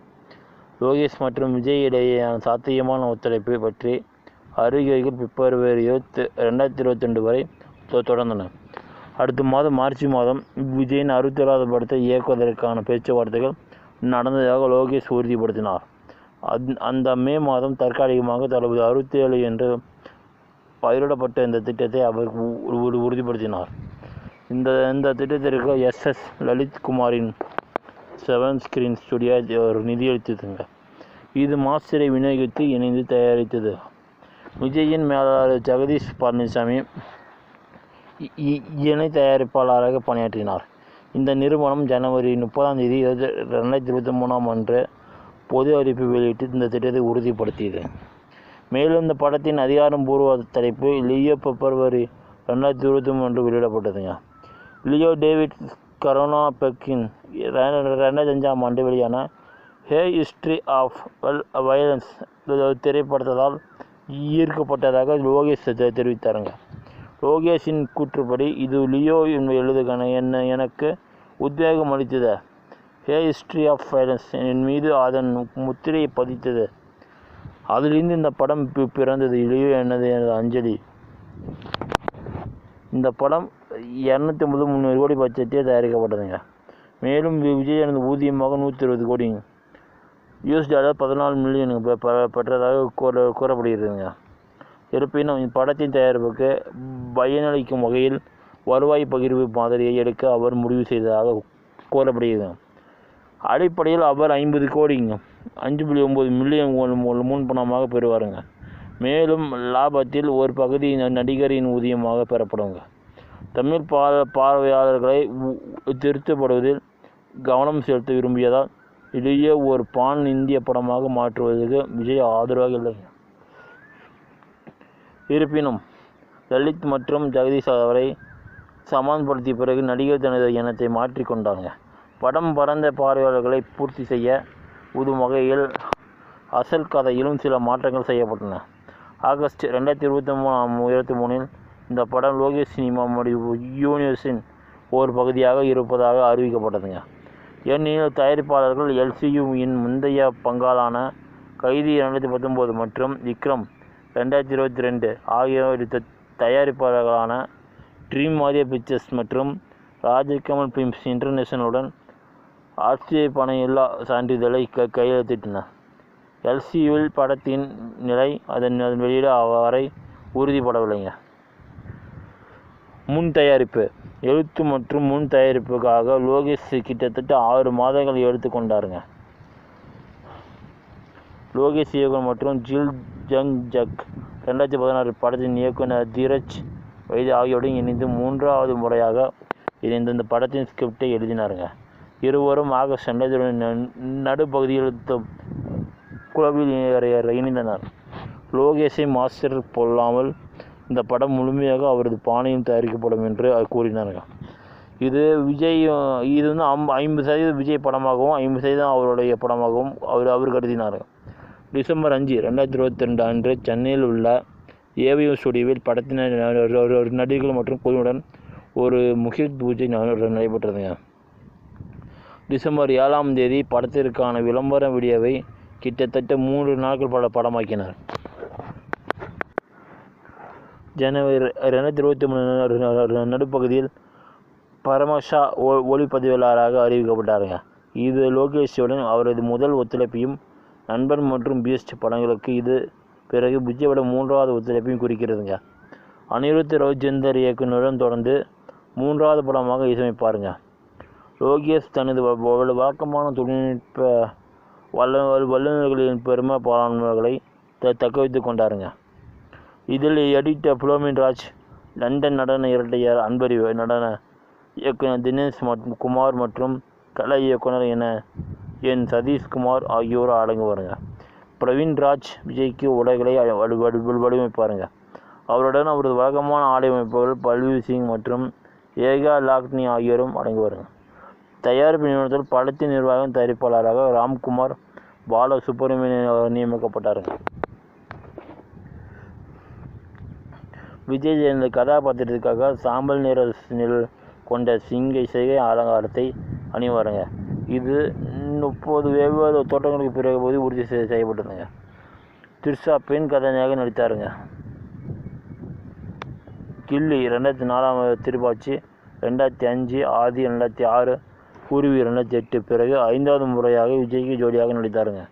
S1: லோகேஷ் மற்றும் விஜய் இடையேயான சாத்தியமான ஒத்துழைப்பு பற்றி அறிக்கைகள் பிப்ரவரி 2022 வரை தொடர்ந்தன. அடுத்த மாதம் மார்ச் மாதம் விஜயின் 67வது படத்தை இயக்குவதற்கான பேச்சுவார்த்தைகள் நடந்ததாக லோகேஷ் உறுதிப்படுத்தினார். அந்த மே மாதம் தற்காலிகமாக தளபதி 67 என்று பயிரிடப்பட்ட இந்த திட்டத்தை அவர் உறுதிப்படுத்தினார். இந்த திட்டத்திற்கு SS லலித்குமாரின் 7 ஸ்கிரீன் ஸ்டுடியோ நிதியளித்ததுங்க. இது மாஸ்டரை விநியோகித்து இணைந்து தயாரித்தது. விஜயின் மேலாளர் ஜெகதீஷ் பழனிசாமி இணை தயாரிப்பாளராக பணியாற்றினார். இந்த நிறுவனம் ஜனவரி 30 2023 பொது அறிவிப்பு வெளியிட்டு இந்த திட்டத்தை உறுதிப்படுத்தியது. மேலும் இந்த படத்தின் அதிகாரப்பூர்வ தலைப்பு லியோ பிப்ரவரி 2023 வெளியிடப்பட்டதுங்க. லியோ டேவிட் கரோனாபெக்கின் 2005 வெளியான ஹே ஹிஸ்டரி ஆஃப் வயலன்ஸ் திரைப்படத்தால் ஈர்க்கப்பட்டதாக லோகேஷ் தெரிவித்தாருங்க. லோகேஷின் கூற்றுப்படி, இது லியோ எழுதுகான எனக்கு உத்வேகம் அளித்தது, ஹே ஹிஸ்டரி ஆஃப் வயலன்ஸ் என் மீது அதன் முத்திரையை பதித்தது, அதிலிருந்து இந்த படம் பிறந்தது, லியோ எனது அஞ்சலி. இந்த படம் 250-300 கோடி பட்ஜெட்டில் தயாரிக்கப்பட்டதுங்க. மேலும் விஜய் எனது ஊதியமாக 120 கோடி. $14 மில்லியன் பெற்றதாக கூறப்படுகிறதுங்க. இருப்பினும் இப்படத்தின் தயாரிப்புக்கு பயனளிக்கும் வகையில் வருவாய் பகிர்வு மாதிரியை எடுக்க அவர் முடிவு செய்ததாக கூறப்படுகிறது. அடிப்படையில் அவர் 50 கோடி $5.9 மில்லியன் முன்பணமாக பெறுவாருங்க. மேலும் லாபத்தில் ஒரு பகுதி நடிகரின் ஊதியமாக பெறப்படுங்க. தமிழ் பார்வையாளர்களை திருத்தப்படுவதில் கவனம் செலுத்த விரும்பியதால் இதையே ஒரு பான் இந்திய படமாக மாற்றுவதற்கு விஜய் ஆதரவாக இல்லைங்க. இருப்பினும் லலித் மற்றும் ஜெகதீஷ் அவரை சமாதானப்படுத்திய பிறகு நடிகர் தனது எண்ணத்தை மாற்றிக்கொண்டாங்க. படம் பரந்த பார்வையாளர்களை பூர்த்தி செய்ய உதவும் வகையில் அசல் கதையிலும் சில மாற்றங்கள் செய்யப்பட்டன. ஆகஸ்ட் 2023 இந்த படம் லோகேஷ் சினிமா யூனிவர்ஸின் ஒரு பகுதியாக இருப்பதாக அறிவிக்கப்பட்டதுங்க. ஏனெனில் தயாரிப்பாளர்கள் LCU-இன் முந்தைய பங்காளான கைதி 2019 மற்றும் விக்ரம் 2022 ஆகியோர் தயாரிப்பாளர்களான ட்ரீம் ஆதியா பிக்சர்ஸ் மற்றும் ராஜ்கமல் ஃபிலிம்ஸ் இன்டர்நேஷனலுடன் RCI பணமில்லா சான்றிதழை கையெழுத்திட்டனர். LCU-வில் படத்தின் நிலை அதன் வெளியிட வரை உறுதிப்படவில்லைங்க. முன் தயாரிப்பு எழுத்து மற்றும் முன் தயாரிப்புக்காக லோகேஷ் கிட்டத்தட்ட 6 மாதங்கள் எடுத்துக்கொண்டாருங்க. லோகேஷ் இயக்குனர் மற்றும் ஜில் ஜங் ஜக் 2016 படத்தின் இயக்குனர் தீரஜ் வைத் ஆகியோருடன் இணைந்து 3வது முறையாக இணைந்து இந்த படத்தின் ஸ்கிரிப்டை எழுதினாருங்க. இருவரும் ஆகஸ்ட் 2020 நடுப்பகுதியில் குழுவில் இணைந்தனர். லோகேஷை மாஸ்டர் போல்லாமல் இந்த படம் முழுமையாக அவரது பாணியில் தயாரிக்கப்படும் என்று கூறினாருங்க. இது 50% விஜய் படமாகவும் 50% அவருடைய படமாகவும் அவர் கருதினார். டிசம்பர் 5, 2022 அன்று சென்னையில் உள்ள AVM ஸ்டுடியோவில் படத்தின் நடிகர்கள் மற்றும் குழுவுடன் ஒரு முகில் பூஜை நடைபெற்றதுங்க. டிசம்பர் 7ஆம் தேதி படத்திற்கான விளம்பர வீடியோவை கிட்டத்தட்ட 3 நாட்கள் படமாக்கினார். ஜனவரி 2023 நடுப்பகுதியில் பரமஷா ஒளிப்பதிவாளராக அறிவிக்கப்பட்டாருங்க. இது லோகேஷுடன் அவரது முதல் ஒத்துழைப்பையும் நண்பன் மற்றும் பீஸ்ட் படங்களுக்கு இது பிறகு விஜயோட 3வது ஒத்துழைப்பையும் குறிக்கிறதுங்க. அனிருத் ரவிச்சந்தர் இயக்குனருடன் தொடர்ந்து 3வது படமாக இசையமைப்பாருங்க. லோகேஷ் தனது வழக்கமான தொழில்நுட்ப வல்லுநர்களின் பெருமை பாராட்டுகளை தக்க வைத்து கொண்டாருங்க. இதில் எடிட்டர் புலோமின் ராஜ், லண்டன் நடன இரட்டையர் அன்பறிவு, நடன இயக்குனர் தினேஷ் குமார் மற்றும் கலை இயக்குனர் என் சதீஷ்குமார் ஆகியோர் அடங்குவாருங்க. பிரவீன் ராஜ் விஜய்க்கு உடைகளை வடிவமைப்பாருங்க. அவருடன் அவரது வழக்கமான ஆடை அமைப்புகள் பல்வீர் சிங் மற்றும் ஏகா லாக்னி ஆகியோரும் அடங்குவாருங்க. தயாரிப்பு நிறுவனத்தில் படத்தின் நிர்வாகம் தயாரிப்பாளராக ராம்குமார் பாலசுப்ரமணியன் நியமிக்கப்பட்டாருங்க. விஜய் இந்த கதாபாத்திரத்திற்காக சாம்பல் நிற கொண்ட சிகை அலங்காரத்தை அணிவாருங்க. இது 30 வெவ்வேறு தோட்டங்களுக்கு பிறகு உறுதி செய்யப்பட்டதுங்க. த்ரிஷா பெண் கதாநாயகியாக நடித்தாருங்க. கில்லி 2004 திருப்பாச்சி 2005, ஆதி 2006, பூர்வி 2008 பிறகு 5வது முறையாக விஜய்க்கு ஜோடியாக நடித்தாருங்க.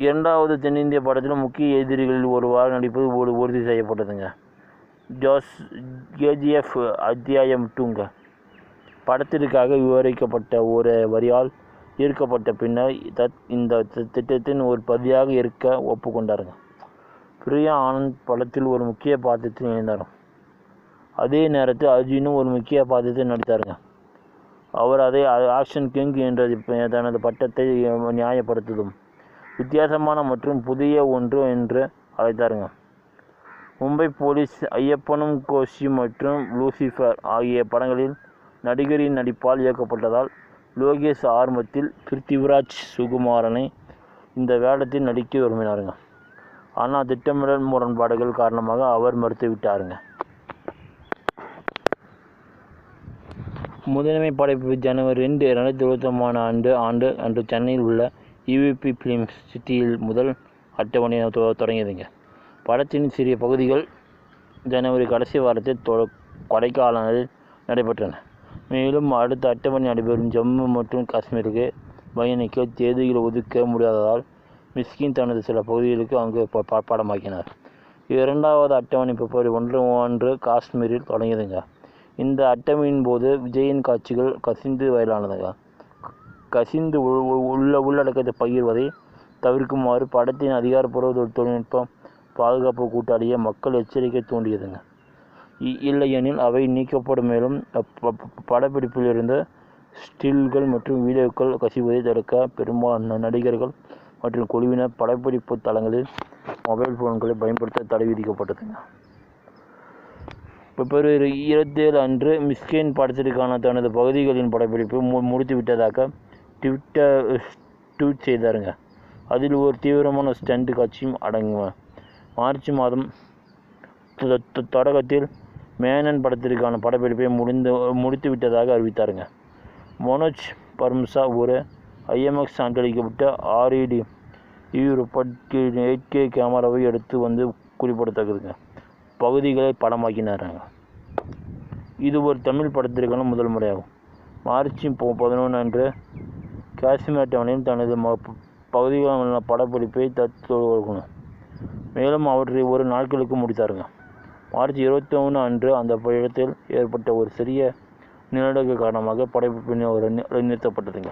S1: 2வது தென்னிந்திய படத்திலும் முக்கிய எதிரிகளில் ஒருவாறு நடிப்பது உறுதி செய்யப்பட்டதுங்க. KGF அத்தியாயம் 2 படத்திற்காக விவரிக்கப்பட்ட ஒரு வரியால் ஈர்க்கப்பட்ட பின்னர் இந்த திட்டத்தின் ஒரு பகுதியாக இருக்க ஒப்புக்கொண்டாருங்க. பிரியா ஆனந்த் படத்தில் ஒரு முக்கிய பாத்திரத்தில் இணைந்தார். அதே நேரத்தில் அர்ஜுனும் ஒரு முக்கிய பாத்திரத்தில் நடித்தாருங்க. அவர் அதை ஆக்ஷன் கிங் என்ற தனது பட்டத்தை நியாயப்படுத்தும் வித்தியாசமான மற்றும் புதிய ஒன்று என்று அழைத்தாருங்க. மும்பை போலீஸ், ஐயப்பனும் கோஷி மற்றும் லூசிஃபர் ஆகிய படங்களில் நடிகரின் நடிப்பால் இயக்கப்பட்டதால் லோகேஷ் ஆரம்பத்தில் பிருத்திவிராஜ் சுகுமாரனை இந்த வேடத்தில் நடிக்க விரும்பினாருங்க. ஆனால் திட்டமிடல் முரண்பாடுகள் காரணமாக அவர் மறுத்துவிட்டாருங்க. முதன்மை படைப்பு ஜனவரி 2, 2023 அன்று சென்னையில் உள்ள EVP ஃபிலிம்ஸ் சிட்டியில் முதல் அட்டவணை தொடங்கியதுங்க. படத்தின் சிறிய பகுதிகள் ஜனவரி கடைசி வாரத்தில் கொடைக்கானலில் நடைபெற்றன. மேலும் அடுத்த அட்டவணை நடைபெறும் ஜம்மு மற்றும் காஷ்மீருக்கு பயணிக்க தேதிகள் ஒதுக்க முடியாததால் மிஸ்கின் தனது சில பகுதிகளுக்கு அங்கு படமாக்கினார். இரண்டாவது அட்டவணை பிப்ரவரி 1 காஷ்மீரில் தொடங்கியதுங்க. இந்த அட்டவணையின் போது விஜயின் காட்சிகள் கசிந்து வயலானதுங்க. கசிந்து உள்ளடக்கத்தை பகிர்வதை தவிர்க்குமாறு படத்தின் அதிகாரப்பூர்வ தொழில்நுட்ப பாதுகாப்பு கூட்டாளியை மக்கள் எச்சரிக்கை தூண்டியதுங்க. இல்லையெனில் அவை நீக்கப்படும். மேலும் படப்பிடிப்பில் இருந்த ஸ்டில்கள் மற்றும் வீடியோக்கள் கசிவதை தடுக்க பெரும்பாலான நடிகர்கள் மற்றும் குழுவினர் படப்பிடிப்பு தளங்களில் மொபைல் போன்களை பயன்படுத்த தடை விதிக்கப்பட்டதுங்க. பிப்ரவரி 27 அன்று மிஸ்கின் படத்திற்கான தனது பகுதிகளின் படப்பிடிப்பு முடித்துவிட்டதாக ட்வீட் செய்தாருங்க. அதில் ஒரு தீவிரமான ஸ்டண்ட் காட்சியும் அடங்குங்க. மார்ச் மாதம் தொடக்கத்தில் மேனன் படத்திற்கான படப்பிடிப்பை முடித்துவிட்டதாக அறிவித்தாருங்க. மனோஜ் பர்ம்சா ஒரு IMAX சான்றளிக்கப்பட்ட RED 8K கேமராவை எடுத்து வந்து குறிப்பிடத்தக்கதுங்க பகுதிகளை படமாக்கினாருங்க. இது ஒரு தமிழ் படத்திற்கான முதல் முறையாகும். மார்ச் 11 அன்று காஷ்மீர் அட்டவணையில் தனது பகுதிகளிலான படப்பிடிப்பை தொடங்கினார். மேலும் அவற்றை ஒரு நாட்களுக்கு முடித்தாருங்க. மார்ச் 21 அன்று அந்த இடத்தில் ஏற்பட்ட ஒரு சிறிய நிலநடுக்க காரணமாக படப்பிடிப்பு நிறுத்தப்பட்டதுங்க.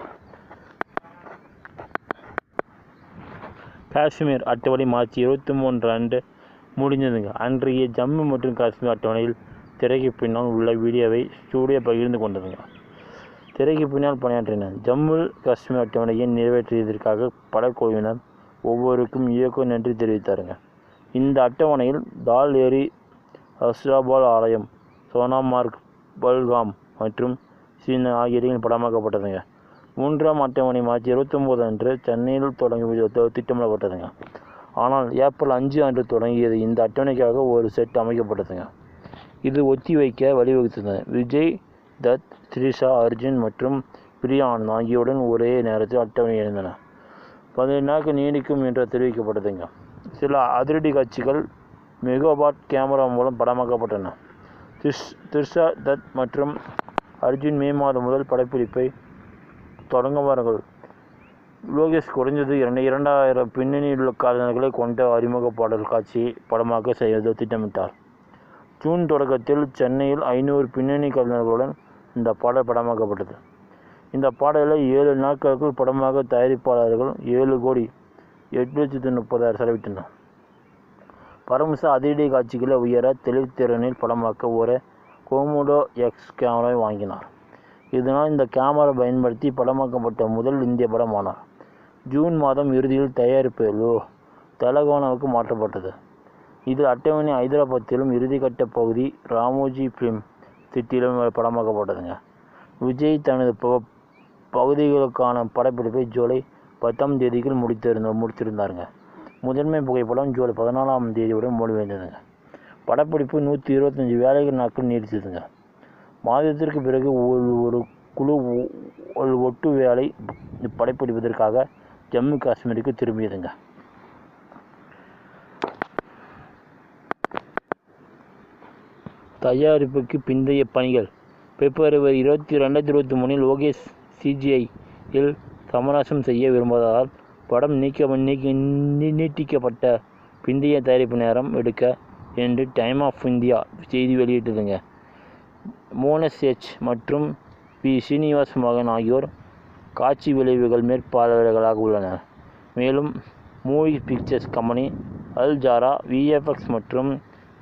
S1: காஷ்மீர் அட்டவணை மார்ச் 23 அன்று முடிந்ததுங்க. அன்றைய ஜம்மு மற்றும் காஷ்மீர் அட்டவணையில் திரைக்கு பின்னால் உள்ள வீடியோவை ஸ்டூடியோ பகிர்ந்து கொண்டதுங்க. திரைக்கு பின்னால் பணியாற்றினார். ஜம்மு காஷ்மீர் அட்டவணையை நிறைவேற்றியதற்காக படக்குழுவினர் ஒவ்வொருக்கும் இயக்குனர் நன்றி தெரிவித்தாருங்க. இந்த அட்டவணையில் தால் ஏரி, ஹஸ்ராபால் ஆலயம், சோனாமார்க், பல்காம் மற்றும் சீனா ஆகிய இடங்களில் படமாக்கப்பட்டதுங்க. மூன்றாம் அட்டவணை மார்ச் 29 அன்று சென்னையில் தொடங்கி திட்டமிடப்பட்டதுங்க. ஆனால் ஏப்ரல் 5 அன்று தொடங்கியது. இந்த அட்டவணைக்காக ஒரு செட் அமைக்கப்பட்டதுங்க. இது ஒத்திவைக்க வழிவகுத்தது. விஜய், தத், த்ரிஷா, அர்ஜுன் மற்றும் பிரியா ஆனந்த் ஆகியோருடன் ஒரே நேரத்தில் அட்டவணை எழுந்தன. 17 நாட்கள் நீடிக்கும் என்று தெரிவிக்கப்பட்டதுங்க. சில அதிரடி காட்சிகள் மெகாபாட் கேமரா மூலம் படமாக்கப்பட்டன. த்ரிஷா, தத் மற்றும் அர்ஜுன் மே மாதம் முதல் படப்பிடிப்பை தொடங்குவார்கள். லோகேஷ் குறைந்தது 2000 பின்னணியுள்ள கலைஞர்களை கொண்ட அறிமுக பாடல் காட்சியை படமாக்க செய்வது திட்டமிட்டார். ஜூன் தொடக்கத்தில் சென்னையில் 500 பின்னணி கலைஞர்களுடன் இந்த பாடல் படமாக்கப்பட்டது. இந்த பாடலை 7 நாட்களுக்குள் படமாக தயாரிப்பாளர்கள் 7,08,30,000 செலவிட்டனர். பரமசா அதிரடி காட்சிகளை உயர தெளிவுத்திறனில் படமாக்க ஒரு கோமோடோ எக்ஸ் கேமராவை வாங்கினார். இதனால் இந்த கேமரா பயன்படுத்தி படமாக்கப்பட்ட முதல் இந்திய படமானார். ஜூன் மாதம் இறுதியில் தயாரிப்பு தெலங்கானாவுக்கு மாற்றப்பட்டது. இதில் அட்டவணை ஹைதராபாத்திலும் இறுதிக்கட்ட பகுதி ராமோஜி ஃபிலிம் சிட்டியிலும் படமாக்கப்பட்டதுங்க. விஜய் தனது பகுதிகளுக்கான படப்பிடிப்பை ஜூலை 10ஆம் தேதிக்குள் முடித்திருந்தாருங்க. முதன்மை புகைப்படம் ஜூலை 14ஆம் தேதியுடன் முடிவடைந்ததுங்க. படப்பிடிப்பு 125 வேலைகள் நாட்கள் நீடித்ததுங்க. மாதத்திற்கு பிறகு ஒரு குழு ஒட்டு வேலை படப்பிடிப்பதற்காக ஜம்மு காஷ்மீருக்கு திரும்பியதுங்க. தயாரிப்புக்கு பிந்தைய பணிகள். பிப்ரவரி 2023 லோகேஷ் CGI-இல் சமரசம் செய்ய விரும்பாததால் படம் நீட்டிக்கப்பட்ட பிந்தைய தயாரிப்பு நேரம் எடுக்க என்று டைம் ஆஃப் இந்தியா செய்தி வெளியிட்டதுங்க. மோனஸ் H மற்றும் P. ஸ்ரீனிவாஸ் மகன் ஆகியோர் காட்சி விளைவுகள் மேற்பார்வையாளர்களாக உள்ளனர். மேலும் மூவி பிக்சர்ஸ் கம்பெனி, அல் ஜாரா VFX மற்றும்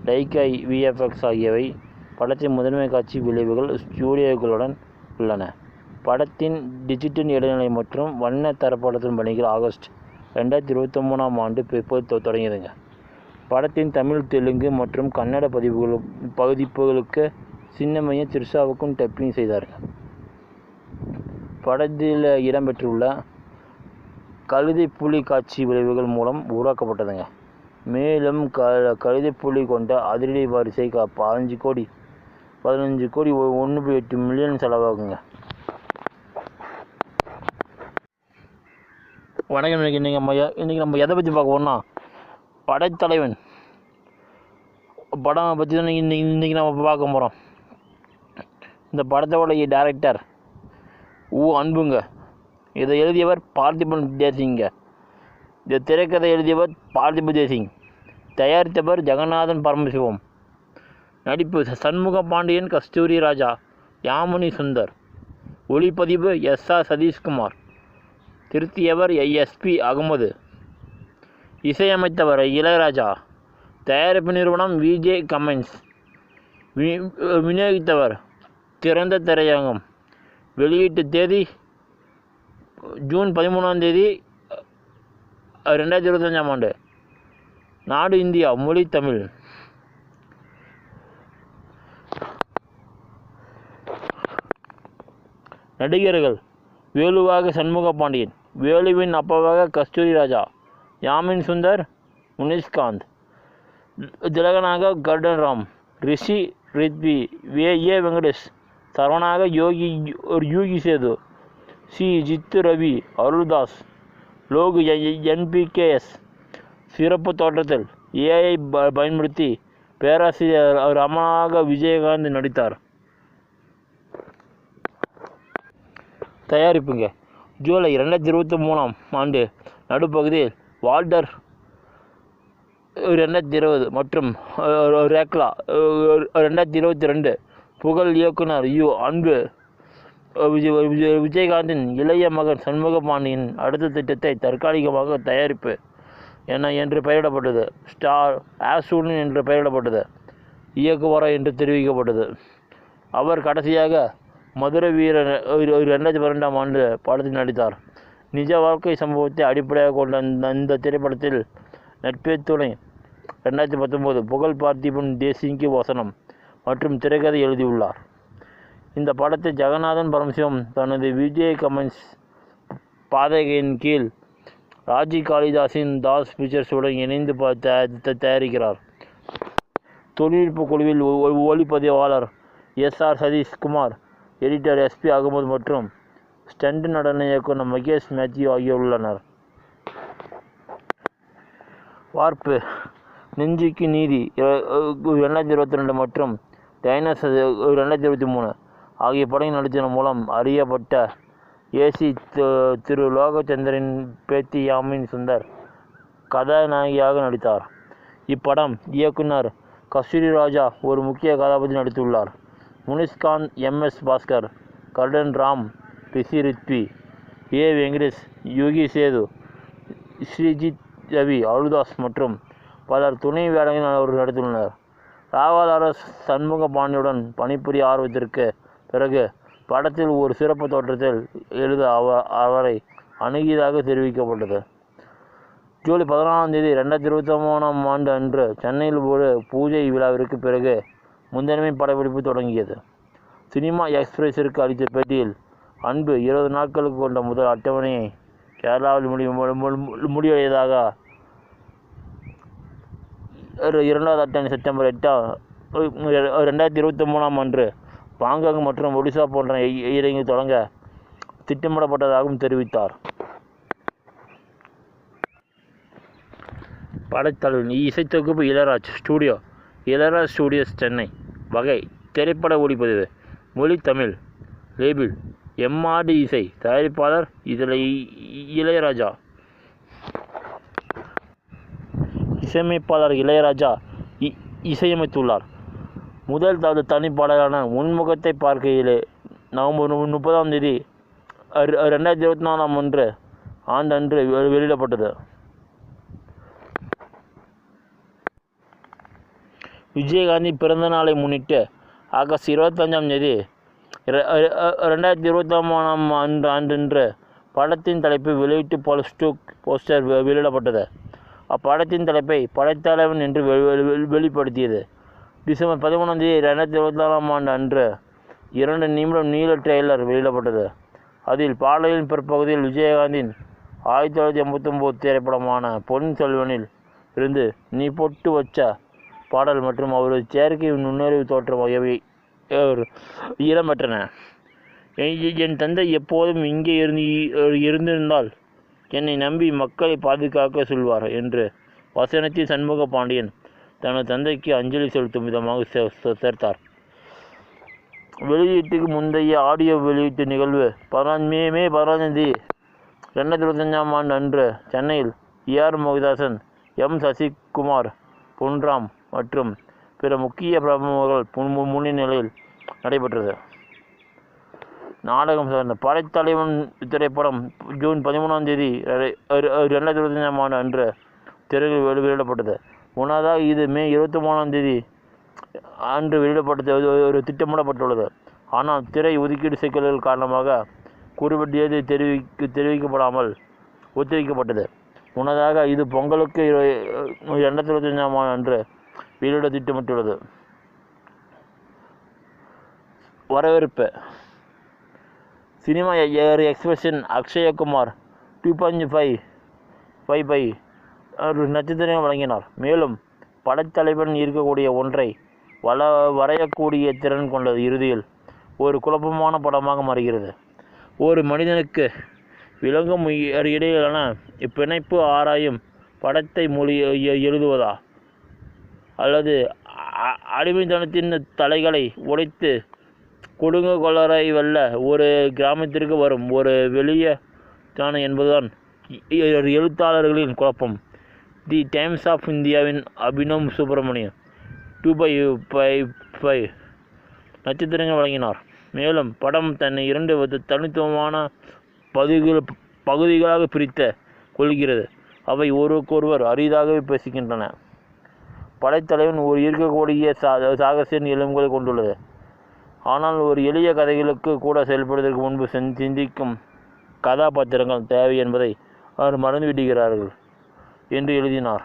S1: லைகா VFX ஆகியவை படத்தின் முதன்மை காட்சி விளைவுகள் ஸ்டூடியோக்களுடன் உள்ளன. படத்தின் டிஜிட்டல் இடைநிலை மற்றும் வண்ண தரப்படுத்தும் பணிகள் ஆகஸ்ட் 2023ஆம் ஆண்டு தொடங்கியதுங்க. படத்தின் தமிழ், தெலுங்கு மற்றும் கன்னட பதிப்புகளுக்கு சின்னமைய த்ரிஷாவுக்கும் டப்பிங் செய்தார்கள். படத்தில் இடம்பெற்றுள்ள கழுதைப்புலி காட்சி விளைவுகள் மூலம் உருவாக்கப்பட்டதுங்க. மேலும் கழுதைப்புலி கொண்ட அதிரடி வரிசை 15 கோடி 1.8 மில்லியன் செலவாகுங்க. வணக்கம். இன்றைக்கி நம்ம எதை பற்றி பார்க்க போகிறோம்னா படைத்தலைவன் படம் பற்றி தான் இன்றைக்கி நம்ம பார்க்க போகிறோம். இந்த படத்தோடைய டைரக்டர் அன்புங்க. இதை எழுதியவர் பார்த்திபன் தேசிங்க. இந்த திரைக்கதை எழுதியவர் பார்த்திப தேசிங். தயாரித்தவர் ஜெகநாதன் பரமசிவம். நடிப்பு சண்முக பாண்டியன், கஸ்தூரி ராஜா, யாமினி சுந்தர். ஒளிப்பதிவு எஸ்.ஆர். சதீஷ்குமார். திருத்தியவர் எஸ்.பி. அகமது. இசையமைத்தவர் இளையராஜா. தயாரிப்பு நிறுவனம் விஜே கமெண்ட்ஸ். விநியோகித்தவர் திறந்த திரையரங்கம். வெளியீட்டு தேதி ஜூன் 13 2025 நாடு இந்தியா. மொழி தமிழ். நடிகர்கள் வேலுவாக சண்முக பாண்டியன், வேலுவின் அப்பாவாக கஸ்தூரி ராஜா, யாமின் சுந்தர், முனிஷ்காந்த், திலகனாக கர்டன் ராம், ரிஷி ரித்வி, ஏ வெங்கடேஷ், சரவணாக யூகி சேது, சி ஜித்து ரவி, அருள்தாஸ், லோகு என்பிகேஎஸ். சிறப்பு தோற்றத்தில் ஏஐ பயன்படுத்தி பேராசிரியர் ரமணாக விஜயகாந்த் நடித்தார். தயாரிப்புங்க ஜூலை 2023 நடுப்பகுதியில் வால்டர் 2020 மற்றும் ரேக்லா 2022. புகழ் இயக்குனர் அன்பு. விஜயகாந்தின் இளைய மகன் சண்முக பாண்டியன் அடுத்த திட்டத்தை தற்காலிகமாக தயாரிப்பு என்று பெயரிடப்பட்டது. ஸ்டார் ஆசூன் என்று பெயரிடப்பட்டது. இயக்குவாரா என்று தெரிவிக்கப்பட்டது. அவர் கடைசியாக மதுரை வீரர் 2012 படத்தில் நடித்தார். நிஜ வாழ்க்கை சம்பவத்தை அடிப்படையாக கொண்ட இந்த திரைப்படத்தில் நட்பே துணை 2019 புகழ் பார்த்திபன் தேசிங்கு வசனம் மற்றும் திரைக்கதை எழுதியுள்ளார். இந்த படத்தை ஜெகநாதன் பரமசிவம் தனது விஜய் கமெண்ட்ஸ் பாதகையின் கீழ் ராஜி காளிதாஸின் தாஸ் பிக்சர்ஸுடன் இணைந்து தயாரிக்கிறார். தொழில்நுட்ப குழுவில் ஒளிப்பதிவாளர் S R. Sathishkumar, editor S P. Ahamed மற்றும் ஸ்டண்ட் நடன இயக்குனர் மகேஷ் மேத்யூ ஆகியோர் உள்ளனர். வார்ப்பு நெஞ்சுக்கு நீதி 2022 மற்றும் டைனஸ் 2023 ஆகிய படங்கள் நடித்ததன் மூலம் அறியப்பட்ட ஏசி திரு லோகச்சந்திரன் பேத்தி யாமின் சுந்தர் கதாநாயகியாக நடித்தார். இப்படம் இயக்குனர் கஸ்தூரி ராஜா ஒரு முக்கிய கதாபாத்திரத்தில் நடித்துள்ளார். முனிஷ்காந்த், எம்.எஸ். பாஸ்கர், கர்டன் ராம், ரிஷி ரித்வி, ஏ வெங்கடேஷ், யூகி சேது, ஸ்ரீஜித் ரவி, அருள்தாஸ் மற்றும் பலர் துணை வேடங்களில் அவர்கள் நடித்துள்ளனர். ராகவலாரஸ் சண்முக பாண்டியுடன் பணிபுரிய ஆர்வத்திற்கு பிறகு படத்தில் ஒரு சிறப்பு தோற்றத்தில் எழுத அவரை அணுகியதாக தெரிவிக்கப்பட்டது. ஜூலை 14 2023 அன்று சென்னையில் ஒரு பூஜை விழாவிற்கு பிறகு முன்தினமே படப்பிடிப்பு தொடங்கியது. சினிமா எக்ஸ்பிரஸிற்கு அளித்த பேட்டியில் அன்பு 20 நாட்களுக்கு கொண்ட முதல் அட்டவணையை கேரளாவில் முடிவடையதாக, இரண்டாவது அட்டவணை செப்டம்பர் 8 2023 அன்று பாங்காங் மற்றும் ஒடிசா போன்ற இடங்களில் தொடங்க திட்டமிடப்பட்டதாகவும் தெரிவித்தார். படைத்தலைவன் இசைத்தொகுப்பு இளையராஜ் ஸ்டுடியோ, இளையராஜ் ஸ்டுடியோஸ் சென்னை. வகை திரைப்பட ஒளிப்பதிவு. மொழி தமிழ். லேபிள் எம்ஆர்டி இசை. தயாரிப்பாளர் இளையராஜா. இசையமைப்பாளர் இளையராஜா இசையமைத்துள்ளார். முதல் தனிப்பாடலான உன்முகத்தை பார்க்கையிலே நவம்பர் 30 2024 அன்று வெளியிடப்பட்டது. விஜயகாந்தின் பிறந்த நாளை முன்னிட்டு ஆகஸ்ட் 25 2023 அன்று படத்தின் தலைப்பு வெளியிட்டு போஸ்டர் வெளியிடப்பட்டது. அப்படத்தின் தலைப்பை படைத்தலைவன் என்று வெளிப்படுத்தியது. டிசம்பர் 13 2024 அன்று 2 நிமிடம் நீள ட்ரெய்லர் வெளியிடப்பட்டது. அதில் பாடலின் பிற்பகுதியில் விஜயகாந்தின் 1989 திரைப்படமான பொன் செல்வனில் இருந்து நீ பொட்டு வச்ச பாடல் மற்றும் அவரது செயற்கை நுண்ணறிவு தோற்றம் ஆகியவை இடம்பெற்றன. என் தந்தை எப்போதும் இங்கே இருந்திருந்தால் என்னை நம்பி மக்களை பாதுகாக்க சொல்வார் என்று வசனத்தில் சண்முக பாண்டியன் தனது தந்தைக்கு அஞ்சலி செலுத்தும் விதமாக சேர்த்தார். வெளியீட்டுக்கு முந்தைய ஆடியோ வெளியீட்டு நிகழ்வு மே 15 2025ஆம் ஆண்டு அன்று சென்னையில் ஏஆர் முருகதாசன், எம். சசிகுமார், பொன்ராம் மற்றும் பிற முக்கிய பிரமுகர்கள் முன்னிலையில் நடைபெற்றது. நாடகம் சார்ந்த படைத்தலைவன் திரைப்படம் ஜூன் 13ஆம் தேதி 2025ஆம் ஆண்டு அன்று திரையில் வெளியிடப்பட்டது. முன்னதாக இது மே 23ஆம் தேதி அன்று வெளியிடப்பட்டது ஒரு திட்டமிடப்பட்டுள்ளது. ஆனால் திரை ஒதுக்கீடு சிக்கல்கள் காரணமாக குறிப்பிட்ட தெரிவிக்கப்படாமல் ஒத்திவைக்கப்பட்டது. முன்னதாக இது பொங்கலுக்கு 2025ஆம் ஆண்டு அன்று வெளியிட திட்டமிட்டுள்ளது. வரவேற்பு. சினிமா எக்ஸ்பிரஸின் அக்ஷயகுமார் 2.5 நட்சத்திரம் வழங்கினார். மேலும் படைத்தலைவன் இருக்கக்கூடிய ஒன்றை வரையக்கூடிய திறன் கொண்டது இறுதியில் ஒரு குழப்பமான படமாக மாறுகிறது. ஒரு மனிதனுக்கு விலங்கும் இடையிலான பிணைப்பு ஆராயும் படத்தை மொழி எழுதுவதா அல்லது அடிமைத்தனத்தின் தலைகளை உடைத்து கொடுங்கோலரை வெல்ல ஒரு கிராமத்திற்கு வரும் ஒரு வெளிய தானே என்பதுதான் எழுத்தாளர்களின் குழப்பம். தி டைம்ஸ் ஆஃப் இந்தியாவின் அபினவ் சுப்பிரமணியன் 2.5 நட்சத்திரங்கள் வழங்கினார். மேலும் படம் தன்னை 2 தனித்துவமான பகுதிகளாக பிரித்த கொள்கிறது. அவை ஒருவருக்கொருவர் அரிதாகவே பேசுகின்றன. படைத்தலைவன் ஒரு இருக்கக்கூடிய சாகசியன் எலும்புகளை கொண்டுள்ளது. ஆனால் ஒரு எளிய கதைகளுக்கு கூட செயல்படுவதற்கு முன்பு சிந்திக்கும் கதாபாத்திரங்கள் தேவை என்பதை அவர் மறந்துவிடுகிறார்கள் என்று எழுதினார்.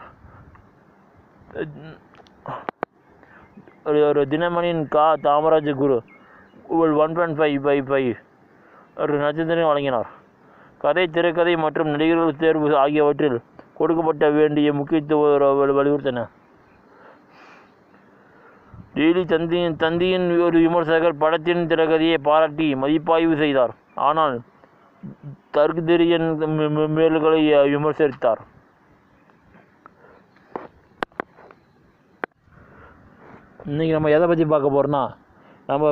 S1: ஒரு தினமணியின் தாமராஜ குரு 1.5 நட்சத்திரம் வழங்கினார். கதை, திரைக்கதை மற்றும் நடிகர்கள் தேர்வு ஆகியவற்றில் கொடுக்கப்பட்ட வேண்டிய முக்கியத்துவம் வலியுறுத்தின. டெய்லி தந்தியின் ஒரு விமர்சகர் படத்தின் திரைக்கதையை பாராட்டி மதிப்பாய்வு செய்தார். ஆனால் தர்கதிரியன் மேல்களை விமர்சித்தார். இன்றைக்கி நம்ம எதை பற்றி பார்க்க போகிறோன்னா, நம்ம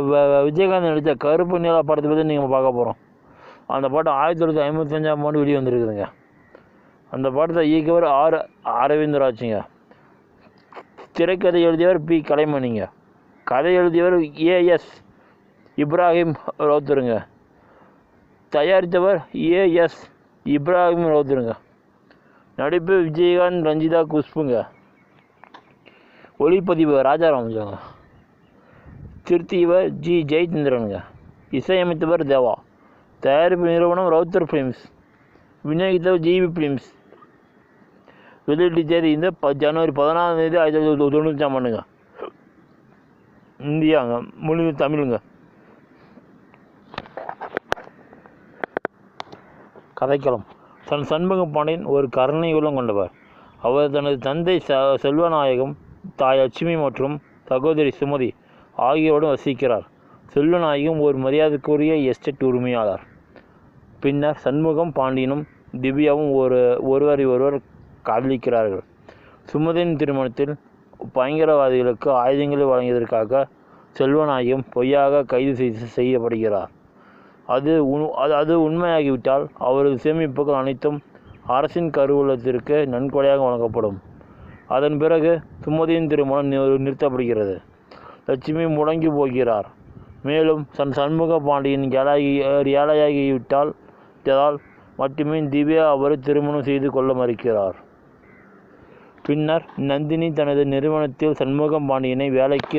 S1: விஜயகாந்த் நடித்த கருப்பு நிலா படத்தை பற்றி நீங்கள் பார்க்க போகிறோம். அந்த படம் 1955ஆம் ஆண்டு வெளியே வந்திருக்குதுங்க. அந்த படத்தை இயக்கியவர் அரவிந்த் ராஜுங்க. திரைக்கதை எழுதியவர் பி. கலைமணிங்க. கதை எழுதியவர் ஏ.எஸ். இப்ராஹிம் ரவுத்தருங்க. தயாரித்தவர் ஏ.எஸ். இப்ராஹிம் ரவுத்தருங்க. நடிப்பு விஜயகாந்த், ரஞ்சிதா, குஷ்புங்க. ஒளிப்பதிவு ராஜாராமங்க. திருத்தியவர் ஜி. ஜெயச்சந்திரனுங்க. இசையமைத்தவர் தேவா. தயாரிப்பு நிறுவனம் ரவுத்தர் ஃபிலிம்ஸ். விநியோகித்தவர் ஜிவி ஃபிலிம்ஸ். வெளியீட்டு தேதி இந்த ஜனவரி 14ஆம் தேதி 1995ஆம் ஆண்டுங்க. இந்தியாங்க. மொழி தமிழுங்க. கதைக்களம். சண்முக பாண்டியன் ஒரு கருணை உள்ளம் கொண்டவர். அவர் தனது தந்தை செல்வநாயகம், தாய் லட்சுமி மற்றும் சகோதரி சுமதி ஆகியோருடன் வசிக்கிறார். செல்வநாயகம் ஒரு மரியாதைக்குரிய எஸ்டேட் உரிமையாளர். பின்னர் சண்முகம் பாண்டியனும் திவ்யாவும் ஒருவர் காதலிக்கிறார்கள். சுமதியின் திருமணத்தில் பயங்கரவாதிகளுக்கு ஆயுதங்களை வழங்கியதற்காக செல்வநாயகம் பொய்யாக கைது செய்யப்படுகிறார். அது உண்மையாகிவிட்டால் அவரது சேமிப்புகள் அனைத்தும் அரசின் கருவூலத்திற்கு நன்கொடையாக வழங்கப்படும். அதன் பிறகு சுமதியின் திருமணம் நிறுத்தப்படுகிறது. லட்சுமி முடங்கி போகிறார். மேலும் சண்முக பாண்டியன் ஏழையாகிவிட்டால் மட்டுமே திவ்யா அவரை திருமணம் செய்து கொள்ள மறுக்கிறார். பின்னர் நந்தினி தனது நிறுவனத்தில் சண்முகம் பாண்டியனை வேலைக்கு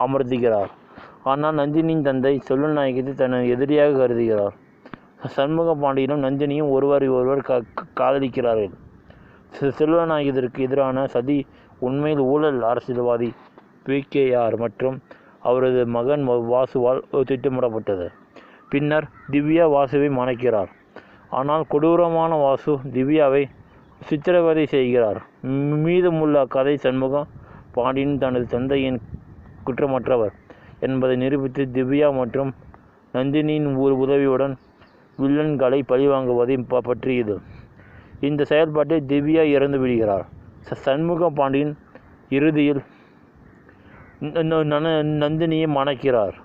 S1: அமர்த்துகிறார். ஆனால் நந்தினியின் தந்தை செல்வநாயகத்தை தனது எதிரியாக கருதுகிறார். சண்முக பாண்டியனும் நந்தினியும் ஒருவர் காதலிக்கிறார்கள். செல்வநாயகத்திற்கு எதிரான சதி உண்மையில் ஊழல் அரசியல்வாதி PKR மற்றும் அவரது மகன் வாசுவால் திட்டமிடப்பட்டது. பின்னர் திவ்யா வாசுவை மணக்கிறார். ஆனால் கொடூரமான வாசு திவ்யாவை சித்திரவதை செய்கிறார். மீதமுள்ள கதை சண்முகம் பாண்டியன் தனது தந்தையின் குற்றமற்றவர் என்பதை நிரூபித்து திவ்யா மற்றும் நந்தினியின் உதவியுடன் வில்லன்களை பழிவாங்குவதை பற்றியது. இந்த செயல்பாட்டில் திவ்யா இறந்து விடுகிறார். சண்முக பாண்டியன் இறுதியில் நந்தினியை மணக்கிறார்.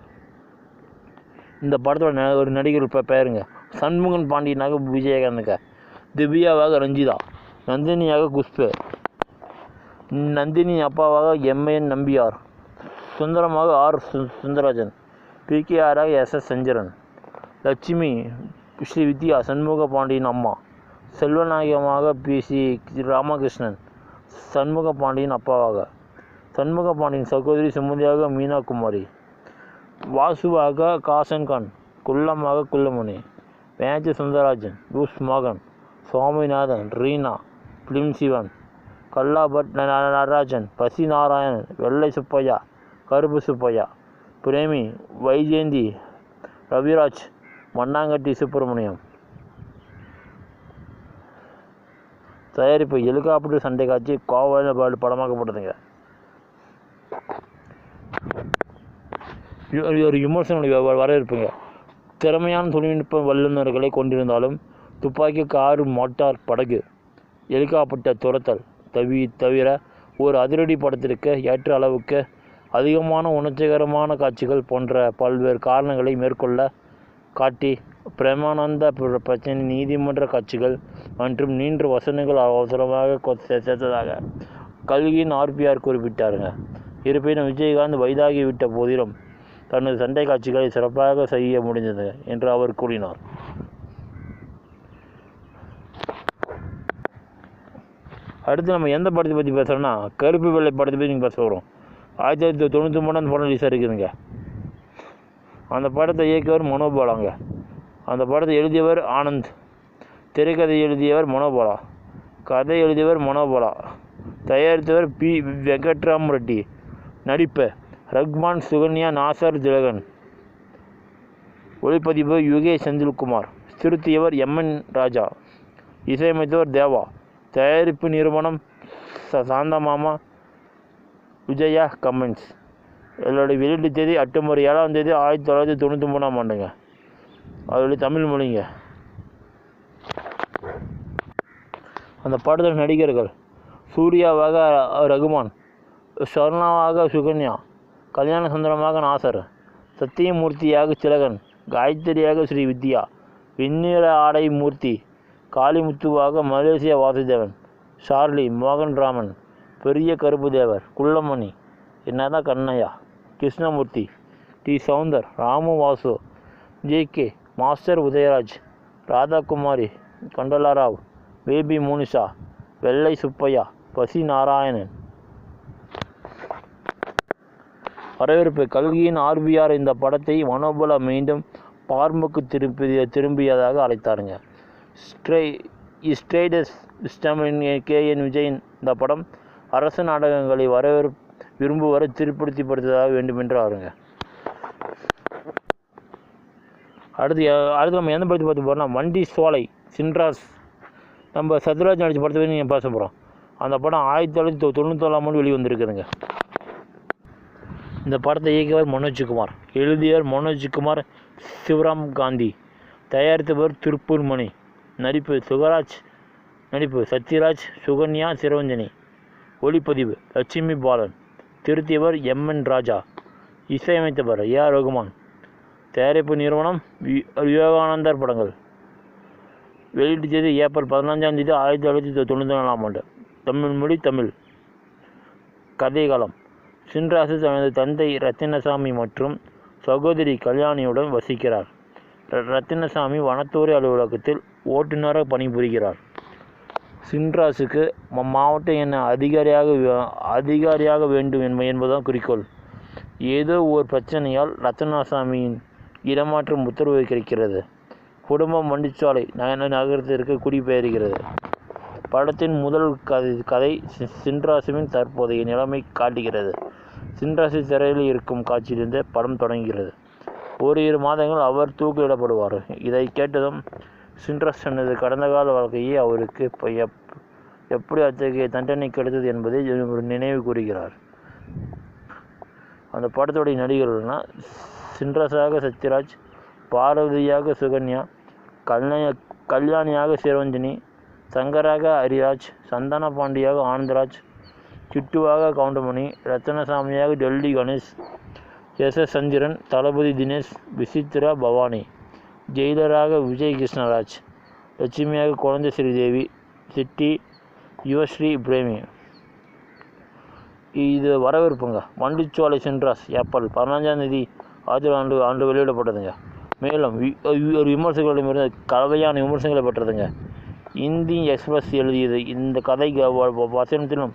S1: இந்த படத்தோட ஒரு நடிகர் பெயருங்க சண்முகன் பாண்டியனாக விஜயகாந்துங்க, திவ்யாவாக ரஞ்சிதா, நந்தினியாக குஷ்பு, நந்தினி அப்பாவாக எம்ஏஎன் நம்பியார், சுந்தரமாக ஆர் சுந்தரராஜன், பிகேஆராக எஸ்எஸ் சஞ்சரன், லட்சுமி ஸ்ரீ வித்யா சண்முக பாண்டியன் அம்மா, செல்வநாயகமாக பிசி ராமகிருஷ்ணன், சண்முக பாண்டியன் அப்பாவாக, சண்முக பாண்டியன் சகோதரி சுமதியாக மீனா குமாரி, வாசுவாக காசன்கான், குள்ளமாக குள்ளமணி, மேஜ சுந்தரராஜன், யூஸ் மோகன், சுவாமிநாதன், ரீனா, பிலிம் சிவன், கல்லாபட் நடராஜன், பசி நாராயணன், வெள்ளை சுப்பையா, கருப்பு சுப்பையா, பிரேமி, வைஜெயந்தி, ரவிராஜ், மண்ணாங்கட்டி சுப்பிரமணியம். தயாரிப்பு ஹெலிகாப்டர் சண்டை காட்சி கோவாயில் படமாக்கப்பட்டதுங்க. ஒரு விமர்சன வரவேற்புங்க. திறமையான தொழில்நுட்ப வல்லுநர்களை கொண்டிருந்தாலும் துப்பாக்கி, காரு, மோட்டார், படகு, ஹெலிகாப்டர் துரத்தல் தவிர ஒரு அதிரடி படத்திற்கு ஏற்ற அளவுக்கு அதிகமான உணர்ச்சிகரமான காட்சிகள் போன்ற பல்வேறு காரணங்களை மேற்கொள்ள காட்டி பிரேமானந்த பிரச்சனை, நீதிமன்ற காட்சிகள் மற்றும் நீண்ட வசனங்கள் அவசரமாக சேர்த்ததாக கல்கியின் ஆர்பிஆர் குறிப்பிட்டாருங்க. இருப்பினும் விஜயகாந்த் வயதாகிவிட்ட போதிலும் தனது சண்டை காட்சிகளை சிறப்பாக செய்ய முடிந்தது என்று அவர் கூறினார். அடுத்து நம்ம எந்த படத்தை பற்றி பேசுகிறோன்னா, கருப்பு வெள்ளை படத்தை பற்றி நீங்கள் பேச வரும். 1993 அந்த படம் ரிலீஸ் இருக்குதுங்க. அந்த படத்தை இயக்கியவர் மனோபாலாங்க. அந்த படத்தை எழுதியவர் ஆனந்த், திரைக்கதை எழுதியவர் மனோபாலா, கதை எழுதியவர் மனோபாலா, தயாரித்தவர் பி வெங்கட்ராம் ரெட்டி, நடிப்பு ரஹ்மான், சுகன்யா, நாசர் திலகன், ஒளிப்பதிவு யுகே செந்தில்குமார், திருத்தியவர் எம்என் ராஜா, இசையமைத்தவர் தேவா, தயாரிப்பு நிறுவனம் சாந்தமாமா விஜயா கமெண்ட்ஸ். இதனுடைய வெளியீட்டு தேதி அக்டோபர் 7ஆம் தேதி 1993ஆம் ஆண்டுங்க. அதோடைய தமிழ் மொழிங்க. அந்த படத்தில் நடிகர்கள் சூர்யாவாக ரகுமான், ஷர்னாவாக சுகன்யா, கல்யாண சுந்தரமாக நாசர், சத்தியமூர்த்தியாக திலகன், காயத்ரியாக ஸ்ரீ வித்யா, வெண்ணிற ஆடை மூர்த்தி, காளிமுத்துவாக மலேசியா வாசுதேவன், ஷார்லி, மோகன் Raman, Periya Karuppu Thevar, Kullamani, Ennathan Kannaiya, Krishnamoorthy, T Soundar, Ramu Vasu, JK., master Udhayaraj, Radhakumari, Kantharao, baby Monisha, Vellai Subbaiah, பசி நாராயணன். வரவேற்பு கல்கியின் ஆர்பிஆர் இந்த படத்தை மனோபல மீண்டும் பார்முக்கு திரும்பியதாக அழைத்தாருங்க. ஸ்ட்ரெய்டஸ் கே.என். விஜயன் இந்த படம் அரசு நாடகங்களை விரும்புவரை திருப்திப்படுத்ததாக வேண்டும் என்று அவருங்க. அடுத்து நம்ம எந்த படத்தை பார்த்து போகிறோம்னா, வண்டி சோலை, சின்ராஸ், நம்ம சத்யராஜ் நடித்த படத்தை பற்றி நீங்கள் பேச போகிறோம். அந்த படம் 1997ஆம் ஆண்டு வெளிவந்திருக்குதுங்க. இந்த படத்தை இயக்கியவர் மனோஜ்குமார், எழுதியவர் மனோஜ்குமார் சிவராம் காந்தி, தயாரித்தவர் திருப்பூர் மணி, நடிப்பு சத்யராஜ், சுகன்யா, சிரவஞ்சனி, ஒளிப்பதிவு லட்சுமி பாலன், திருத்தியவர் எம்என் ராஜா, இசையமைத்தவர் ஏ.ஆர். ரகுமான், தயாரிப்பு நிறுவனம் விவேகானந்தர் படங்கள், வெளியீட்டு தேதி ஏப்ரல் 15ஆம் தேதி 1994ஆம் ஆண்டு, தமிழ் மொழி தமிழ். கதைகளம் சின்ராசு தனது தந்தை ரத்தினசாமி மற்றும் சகோதரி கல்யாணியுடன் வசிக்கிறார். ரத்தினசாமி வனத்துறை அலுவலகத்தில் ஓட்டுநராக பணிபுரிகிறார். சின்ராசுக்கு மாவட்ட எண்ண அதிகாரியாக வேண்டும் என்பதுதான் குறிக்கோள். ஏதோ ஒரு பிரச்சனையால் ரத்தினசாமியின் இடமாற்றம் உத்தரவு கிடைக்கிறது. குடும்பம் வண்டிச்சாலை நகரத்திற்கு குடிபெயர்கிறது. படத்தின் முதல் கதை சின்ராசுவின் தற்போதைய நிலைமை காட்டுகிறது. சின்ராசு சிறையில் இருக்கும் காட்சியிலிருந்து படம் தொடங்குகிறது. ஓரிரு மாதங்கள் அவர் தூக்கிலிடப்படுவார். இதை கேட்டதும் சின்ராஸ் தனது கடந்த கால வாழ்க்கையை அவருக்கு எப்படி அத்தகைய தண்டனை கிடைத்தது என்பதை நினைவு கூறுகிறார். அந்த படத்துடைய நடிகர்கள்னா சின்ராஸாக சத்யராஜ், பார்வதியாக சுகன்யா, கல்யாணியாக சிரவஞ்சனி, சங்கராக ஹரிராஜ், சந்தான பாண்டியாக ஆனந்தராஜ், கிட்டுவாக கவுண்டமணி, ரத்னசாமியாக டெல்லி கணேஷ், எஸ்.எஸ். சந்திரன், தளபதி தினேஷ், விசித்ரா பவானி, ஜெயிலராக விஜய் கிருஷ்ணராஜ், லட்சுமியாக குழந்தை ஸ்ரீதேவி, சிட்டி யுவஸ்ரீ பிரேமி. இது வரவேற்புங்க. வண்டிச்சோலை சென்ட்ராஸ் ஏப்ரல் 15 ஆண்டு வெளியிடப்பட்டதுங்க. மேலும் ஒரு விமர்சகர்களிடமிருந்து கலவையான விமர்சனங்களை பெற்றதுங்க. இந்தி எக்ஸ்பிரஸ் எழுதியது. இந்த கதை வசனத்திலும்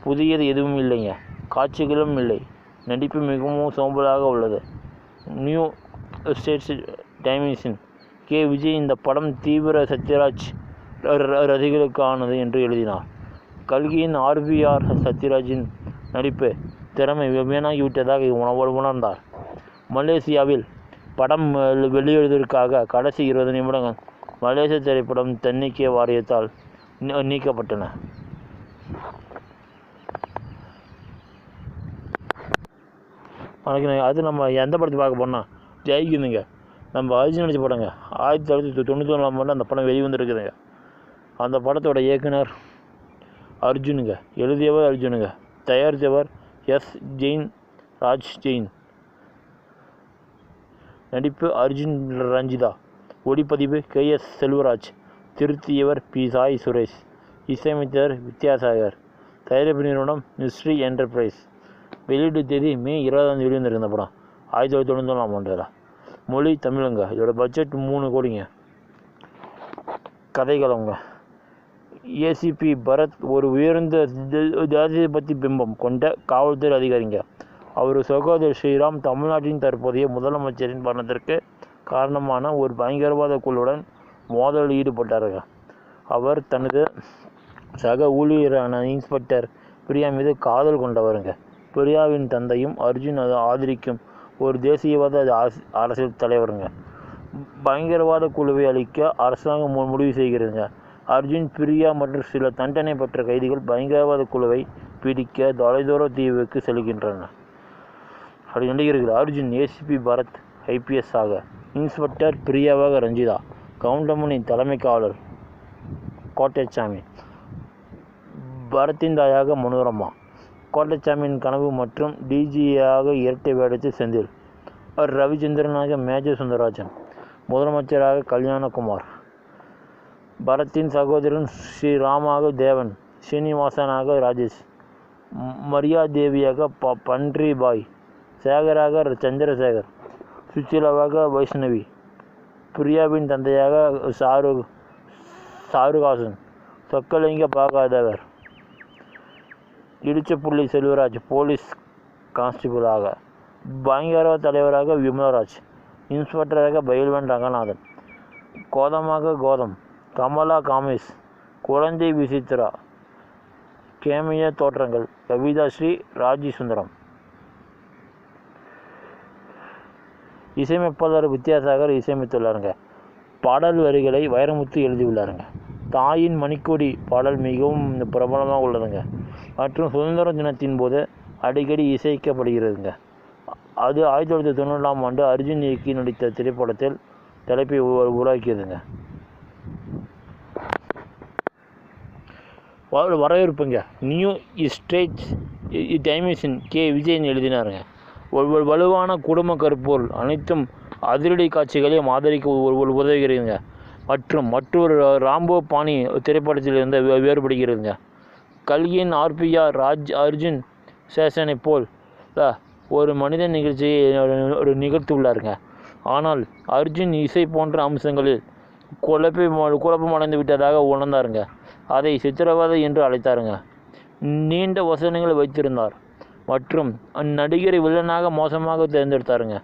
S1: புதியது எதுவும் இல்லைங்க. காட்சிகளும் இல்லை. நடிப்பு மிகவும் சோம்பலாக உள்ளது. New Straits Times K. Vijay இந்த படம் தீவிர சத்யராஜ் ரசிகர்களுக்கானது என்று எழுதினார். கல்கியின் ஆர். சத்யராஜின் நடிப்பு திறமை வீணாகிவிட்டதாக உணர்ந்தார். மலேசியாவில் படம் வெளியிடுவதற்காக கடைசி 20 நிமிடங்கள் மலேசிய திரைப்படம் தணிக்கை வாரியத்தால் நீக்கப்பட்டன. அது நம்ம எந்த படத்தை பார்க்க போனால் ஜெயிக்குதுங்க. நம்ம அர்ஜுன் நடிச்ச படங்க. 1991 அந்த படம் வெளிவந்துருக்குதுங்க. அந்த படத்தோட இயக்குனர் அர்ஜுனுங்க, எழுதியவர் அர்ஜுனுங்க, தயாரித்தவர் எஸ். ஜெயின், ராஜ் ஜெயின். நடிப்பு அர்ஜுன், ரஞ்சிதா. ஒளிப்பதிவு KS செல்வராஜ். திருத்தியவர் பி. சாய் சுரேஷ். இசையமைத்தவர் வித்யாசாகர். தயாரிப்பு நிறுவனம் மிஸ்ட்ரி என்டர்பிரைஸ். வெளியீட்டு தேதி மே 20 வெளிவந்திருக்கு. இந்த படம் 1991 மொழி தமிழுங்க. இதோட பட்ஜெட் 3 கோடிங்க. கதைகளங்க. ஏசிபி பரத் ஒரு உயர்ந்த தேசியபக்தி பிம்பம் கொண்ட காவல்துறை அதிகாரிங்க. அவர் சகோதரர் ஸ்ரீராம் தமிழ்நாட்டின் தற்போதைய முதலமைச்சரின் மரணத்திற்கு காரணமான ஒரு பயங்கரவாத குழுவுடன் மோதலில் ஈடுபட்டாருங்க. அவர் தனது சக ஊழியரான இன்ஸ்பெக்டர் பிரியா மீது காதல் கொண்டவருங்க. பிரியாவின் தந்தையும் அர்ஜுன் ஆதரிக்கும் ஒரு தேசியவாத அரசியல் தலைவருங்க. பயங்கரவாத குழுவை அழிக்க அரசாங்கம் முடிவு செய்கிறதுங்க. அர்ஜுன், பிரியா மற்றும் சில தண்டனை பெற்ற கைதிகள் பயங்கரவாத குழுவை பிடிக்க தொலைதூர தீவுக்கு செல்கின்றனர். அப்படி நடிகர்கள் அர்ஜுன் ஏசிபி பரத் IPS ஆக, இன்ஸ்பெக்டர் பிரியாவாக ரஞ்சிதா, கவுண்டமணி தலைமை காவலர் கோட்டைச்சாமி, பரத்தின் தாயாக மனோரமா, கோட்டைச்சாமியின் கனவு மற்றும் DGயாக இரட்டை வேடத்தில் செந்தில், ரவிச்சந்திரனாக மேஜர் சுந்தரராஜன், முதலமைச்சராக கல்யாணகுமார், பரத்தின் சகோதரன் ஸ்ரீராமாக தேவன், ஸ்ரீனிவாசனாக ராஜேஷ், மரியா தேவியாக பன்ரி பாய், சேகராக சந்திரசேகர், சுச்சிலாவாக வைஷ்ணவி, பிரியாவின் தந்தையாக சாருகாசன், சொக்கலிங்க பாகாதவர், இடிச்சப்புள்ளி செல்வராஜ் போலீஸ் கான்ஸ்டபிளாக, பயங்கரவாத தலைவராக விமலராஜ், இன்ஸ்பெக்டராக பயில்வன் ரங்கநாதன், கோதமாக கோதம், கமலா காமேஷ், குழந்தை விசித்ரா. கேமிய தோற்றங்கள் கவிதா ஸ்ரீ, ராஜி சுந்தரம். இசையமைப்பாளர் வித்யாசாகர் இசையமைத்துள்ளாருங்க. பாடல் வரிகளை வைரமுத்து எழுதியுள்ளாருங்க. தாயின் மணிக்கொடி பாடல் மிகவும் பிரபலமாக உள்ளதுங்க மற்றும் சுதந்திர தினத்தின் போது அடிக்கடி இசைக்கப்படுகிறதுங்க. அது 1990 அர்ஜுன் இயக்கி நடித்த திரைப்படத்தில் தலைப்பை உருவாக்கியதுங்க. வரவேற்புங்க. New Straits Times K. Vijayan எழுதினாருங்க. ஒரு வலுவான குடும்ப கருப்பொருள் அனைத்தும் அதிரடி காட்சிகளையும் ஆதரிக்க உதவுகிறதுங்க மற்றும் மற்றொரு ராம்போ பாணி திரைப்படத்திலிருந்து வேறுபடுகிறதுங்க. கல்கியின் RPR அர்ஜுன் சேஷனை போல் ஒரு மனித நிகழ்ச்சியை நிகழ்த்தியுள்ளாருங்க. ஆனால் அர்ஜுன் இசை போன்ற அம்சங்களில் குழப்பமடைந்து விட்டதாக உணர்ந்தாருங்க. அதை சித்திரவதை என்று அழைத்தாருங்க. நீண்ட வசனங்களை வைத்திருந்தார் மற்றும் அந்நடிகரை வில்லனாக மோசமாக தேர்ந்தெடுத்தாருங்க.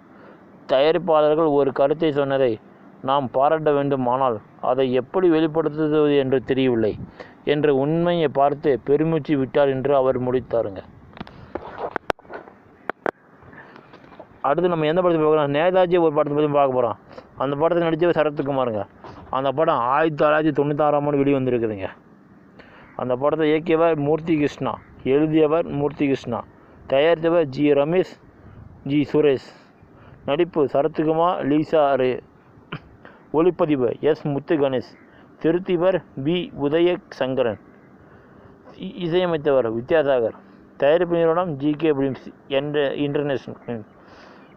S1: தயாரிப்பாளர்கள் ஒரு கருத்தை சொன்னதை நாம் பாராட்ட வேண்டும், ஆனால் அதை எப்படி வெளிப்படுத்துவது என்று தெரியவில்லை என்ற உண்மையை பார்த்து பெருமூச்சு விட்டார் என்று அவர் முடித்தாருங்க. அடுத்து நம்ம எந்த படத்தை பார்க்குறோம்? நேதாஜி ஒரு படத்தை பற்றி பார்க்க போகிறோம். அந்த படத்தை நடித்தவர் சரத்குமாருங்க. அந்த படம் 1996 வெளிவந்திருக்குதுங்க. அந்த படத்தை இயக்கியவர் மூர்த்தி கிருஷ்ணா, எழுதியவர் மூர்த்தி கிருஷ்ணா, தயாரித்தவர் G. ரமேஷ், G. சுரேஷ். நடிப்பு சரத்குமார், லீசா ரே. ஒளிப்பதிவு S. முத்து கணேஷ், திருத்திவர் B. உதய சங்கரன், இசையமைத்தவர் வித்யாசாகர், தயாரிப்பு நிறுவனம் GK ஃபிலிம்ஸ் இன்டர்நேஷனல்.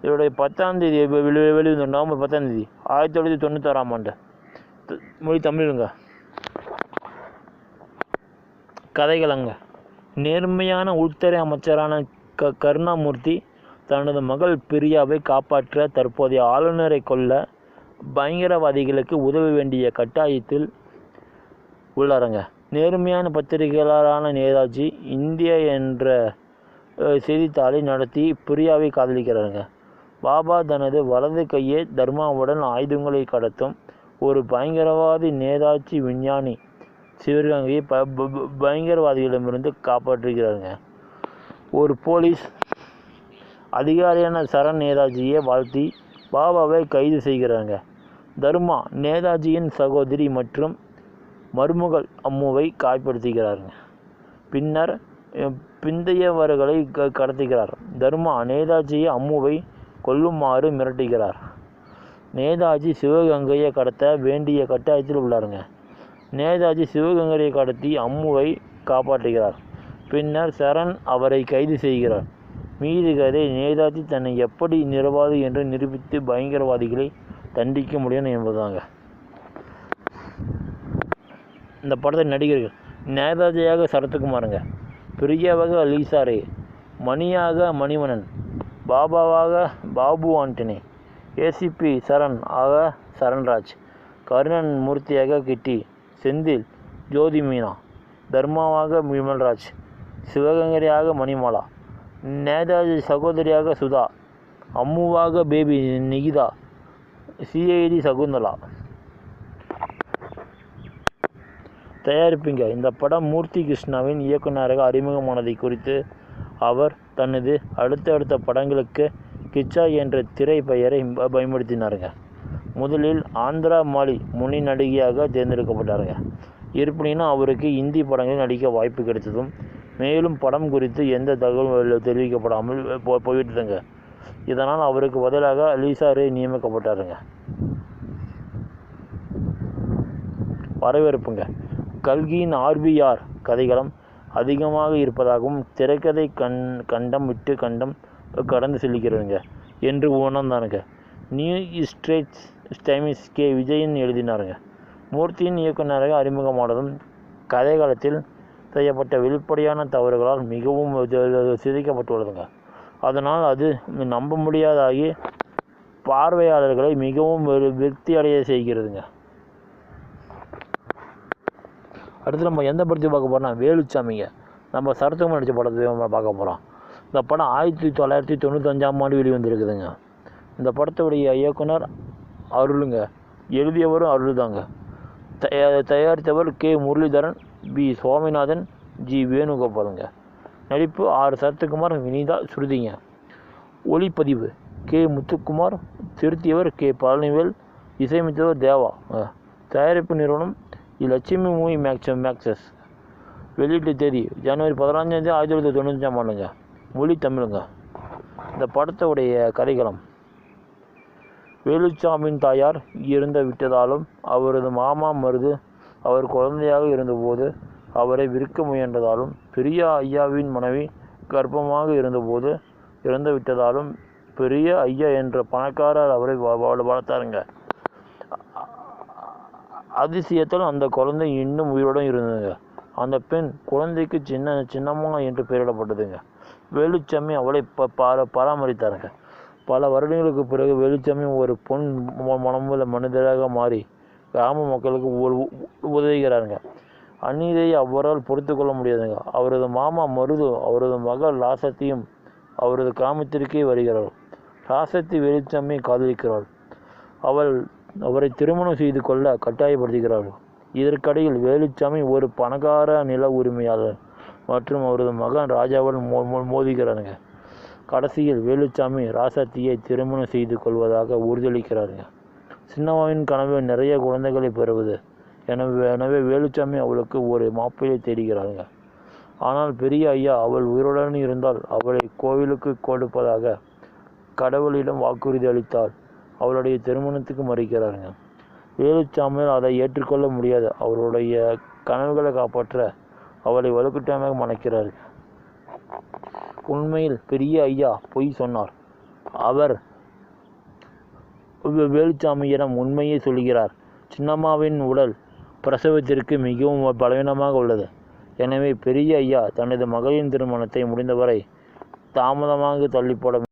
S1: இதோடைய 10ஆம் தேதி வெளிவந்த நவம்பர் 10ஆம் தேதி 1996ஆம் ஆண்டு. மொழி தமிழுங்க. கதைகளங்க. நேர்மையான உள்துறை அமைச்சரான கருணாமூர்த்தி தனது மகள் பிரியாவை காப்பாற்ற தற்போதைய ஆளுநரை கொல்ல பயங்கரவாதிகளுக்கு உதவ வேண்டிய கட்டாயத்தில் உள்ளாருங்க. நேர்மையான பத்திரிகையாளரான நேதாஜி இந்தியா என்ற செய்தித்தாளை நடத்தி பிரியாவை காதலிக்கிறாருங்க. பாபா தனது வலது கையை தர்மாவுடன் ஆயுதங்களை கடத்தும் ஒரு பயங்கரவாதி நேதாஜி விஞ்ஞானி சிவகங்கையை பயங்கரவாதிகளிடமிருந்து காப்பாற்றுகிறாருங்க. ஒரு போலீஸ் அதிகாரியான சரண் நேதாஜியை வாழ்த்தி பாபாவை கைது செய்கிறாங்க. தர்மா நேதாஜியின் சகோதரி மற்றும் மருமகள் அம்முவை காயப்படுத்துகிறாருங்க. பின்னர் பிந்தையவர்களை கடத்துகிறார். தர்மா நேதாஜியை அம்முவை கொல்லுமாறு மிரட்டுகிறார். நேதாஜி சிவகங்கையை கடத்த வேண்டிய கட்டாயத்தில் உள்ளாருங்க. நேதாஜி சிவகங்கையை கடத்தி அம்முவை காப்பாற்றுகிறார். பின்னர் சரண் அவரை கைது செய்கிறார். மீதி கதை நேதாஜி தன்னை எப்படி நிரவாது என்று நிரூபித்து பயங்கரவாதிகளை தண்டிக்க முடியும் என்பதாங்க. இந்த படத்தில் நடிகர்கள் நேதாஜியாக சரத்குமாருங்க, பிரியாவாக லீசா ரே, மணியாக மணிவண்ணன், பாபாவாக பாபு ஆண்டனி, ஏசிபி சரண் ஆக சரண்ராஜ், கருணன் மூர்த்தியாக கிட்டி, செந்தில் ஜோதி மீனா, தர்மாவாக விமல்ராஜ், சிவகங்கையாக மணிமாலா, நேதாஜி சகோதரியாக சுதா, அம்முவாக பேபி நிகிதா, சிஐடி சகுந்தலா. தயாரிப்புங்க. இந்த படம் மூர்த்தி கிருஷ்ணாவின் இயக்குநராக அறிமுகமானதை குறித்து அவர் தனது அடுத்தடுத்த படங்களுக்கு கிச்சா என்ற திரை பெயரை பயன்படுத்தினாருங்க. முதலில் ஆந்திரா மாலி முன்னணி நடிகையாக தேர்ந்தெடுக்கப்பட்டாருங்க. இருப்பினும் அவருக்கு இந்தி படங்களில் நடிக்க வாய்ப்பு கிடைத்ததும் மேலும் படம் குறித்து எந்த தகவலும் தெரிவிக்கப்படாமல் போயிட்டுதுங்க. இதனால் அவருக்கு பதிலாக லீசா ரே நியமிக்கப்பட்டாருங்க. வரவேற்புங்க. கல்கியின் ஆர்பிஆர் கதைகளம் அதிகமாக இருப்பதாகவும் திரைக்கதை கண்டம் விட்டு கண்டம் கடந்து செல்கிறதுங்க என்று உணர்ந்தானுங்க. New Straits Times K Vijayan எழுதினாருங்க. மூர்த்தியின் இயக்குநராக அறிமுகமானதும் கதைகளத்தில் செய்யப்பட்ட வெளிப்படையான தவறுகளால் மிகவும் சிதைக்கப்பட்டுள்ளதுங்க. அதனால் அது நம்ப முடியாதாகி பார்வையாளர்களை மிகவும் விருத்தி அடைய செய்கிறதுங்க. அடுத்து நம்ம எந்த படத்தை பார்க்க போகிறோம்னா வேலுச்சாமிங்க. நம்ம சரத்குமார் நடித்த படத்தை பார்க்க போகிறோம். இந்த படம் 1995ஆம் ஆண்டு வெளிவந்திருக்குதுங்க. இந்த படத்துடைய இயக்குனர் அருளுங்க, எழுதியவரும் அருள் தாங்க. தயாரித்தவர் K Muralitharan, P Swaminathan, G வேணுகோபாலுங்க. நடிப்பு ஆர் சரத்குமார், வினிதா, ஸ்ருதிங்க. ஒளிப்பதிவு கே முத்துக்குமார், திருத்தியவர் கே பழனிவேல், இசையமைத்தவர் தேவா. தயாரிப்பு நிறுவனம் லட்சுமி மூவி மேக்சஸ். வெளியீட்டு தேதி ஜனவரி 15 1995ஆம் ஆண்டுங்க. மொழி தமிழுங்க. இந்த படத்துடைய கதைகளம் வேலுச்சாமியின் தாயார் இறந்து விட்டதாலும் அவரது மாமா மருது அவர் குழந்தையாக இருந்தபோது அவரை விற்க முயன்றதாலும் பெரிய ஐயாவின் மனைவி கர்ப்பமாக இருந்தபோது இறந்து விட்டதாலும் பெரிய ஐயா என்ற பணக்காரர் அவரை வளர்த்தாருங்க. அதிசயத்தால் அந்த குழந்தை இன்னும் உயிருடன் இருந்ததுங்க. அந்த பெண் குழந்தைக்கு சின்னம்மா என்று பெயரிடப்பட்டதுங்க. வேலுச்சாமி அவளை பராமரித்தாருங்க. பல வருடங்களுக்கு பிறகு வேலுச்சாமி ஒரு பொன் மனமுள்ள மனிதராக மாறி கிராம மக்களுக்கு உதவுகிறாருங்க. அநீதியை அவரால் பொறுத்து கொள்ள முடியாதுங்க. அவரது மாமா மருது அவரது மகள் ராசத்தியும் அவரது கிராமத்திற்கே வருகிறாள். ராசத்தி வேலுச்சாமியை காதலிக்கிறாள். அவரை திருமணம் செய்து கொள்ள கட்டாயப்படுத்துகிறாள். இதற்கிடையில் வேலுச்சாமி ஒரு பணக்கார நில உரிமையாளர் மற்றும் அவரது மகன் ராஜாவுடன் மோதுகிறாருங்க. கடைசியில் வேலுச்சாமி ராசத்தியை திருமணம் செய்து கொள்வதாக உறுதியளிக்கிறாருங்க. சின்னம்மாவின் கனவு நிறைய குழந்தைகளை பெறுவது. எனவே வேலுச்சாமி அவளுக்கு ஒரு மாப்பிள்ளை தேடுகிறாருங்க. ஆனால் பெரிய ஐயா அவள் உயிருடன் இருந்தால் அவளை கோவிலுக்கு கொடுப்பதாக கடவுளிடம் வாக்குறுதி அளித்தால் அவளுடைய திருமணத்துக்கு மறுக்கிறாருங்க. வேலுச்சாமியால் அதை ஏற்றுக்கொள்ள முடியாது. அவருடைய கனவுகளை காப்பாற்ற அவளை வலுக்கட்டாயமாக மணக்கிறார்கள். உண்மையில் பெரிய ஐயா பொய் சொன்னார். அவர் வேலுச்சாமியிடம் உண்மையை சொல்கிறார். சின்னம்மாவின் உடல் பிரசவத்திற்கு மிகவும் பலவீனமாக உள்ளது. எனவே பெரிய ஐயா தனது மகளின் திருமணத்தை முடிந்தவரை தாமதமாக தள்ளிப்போட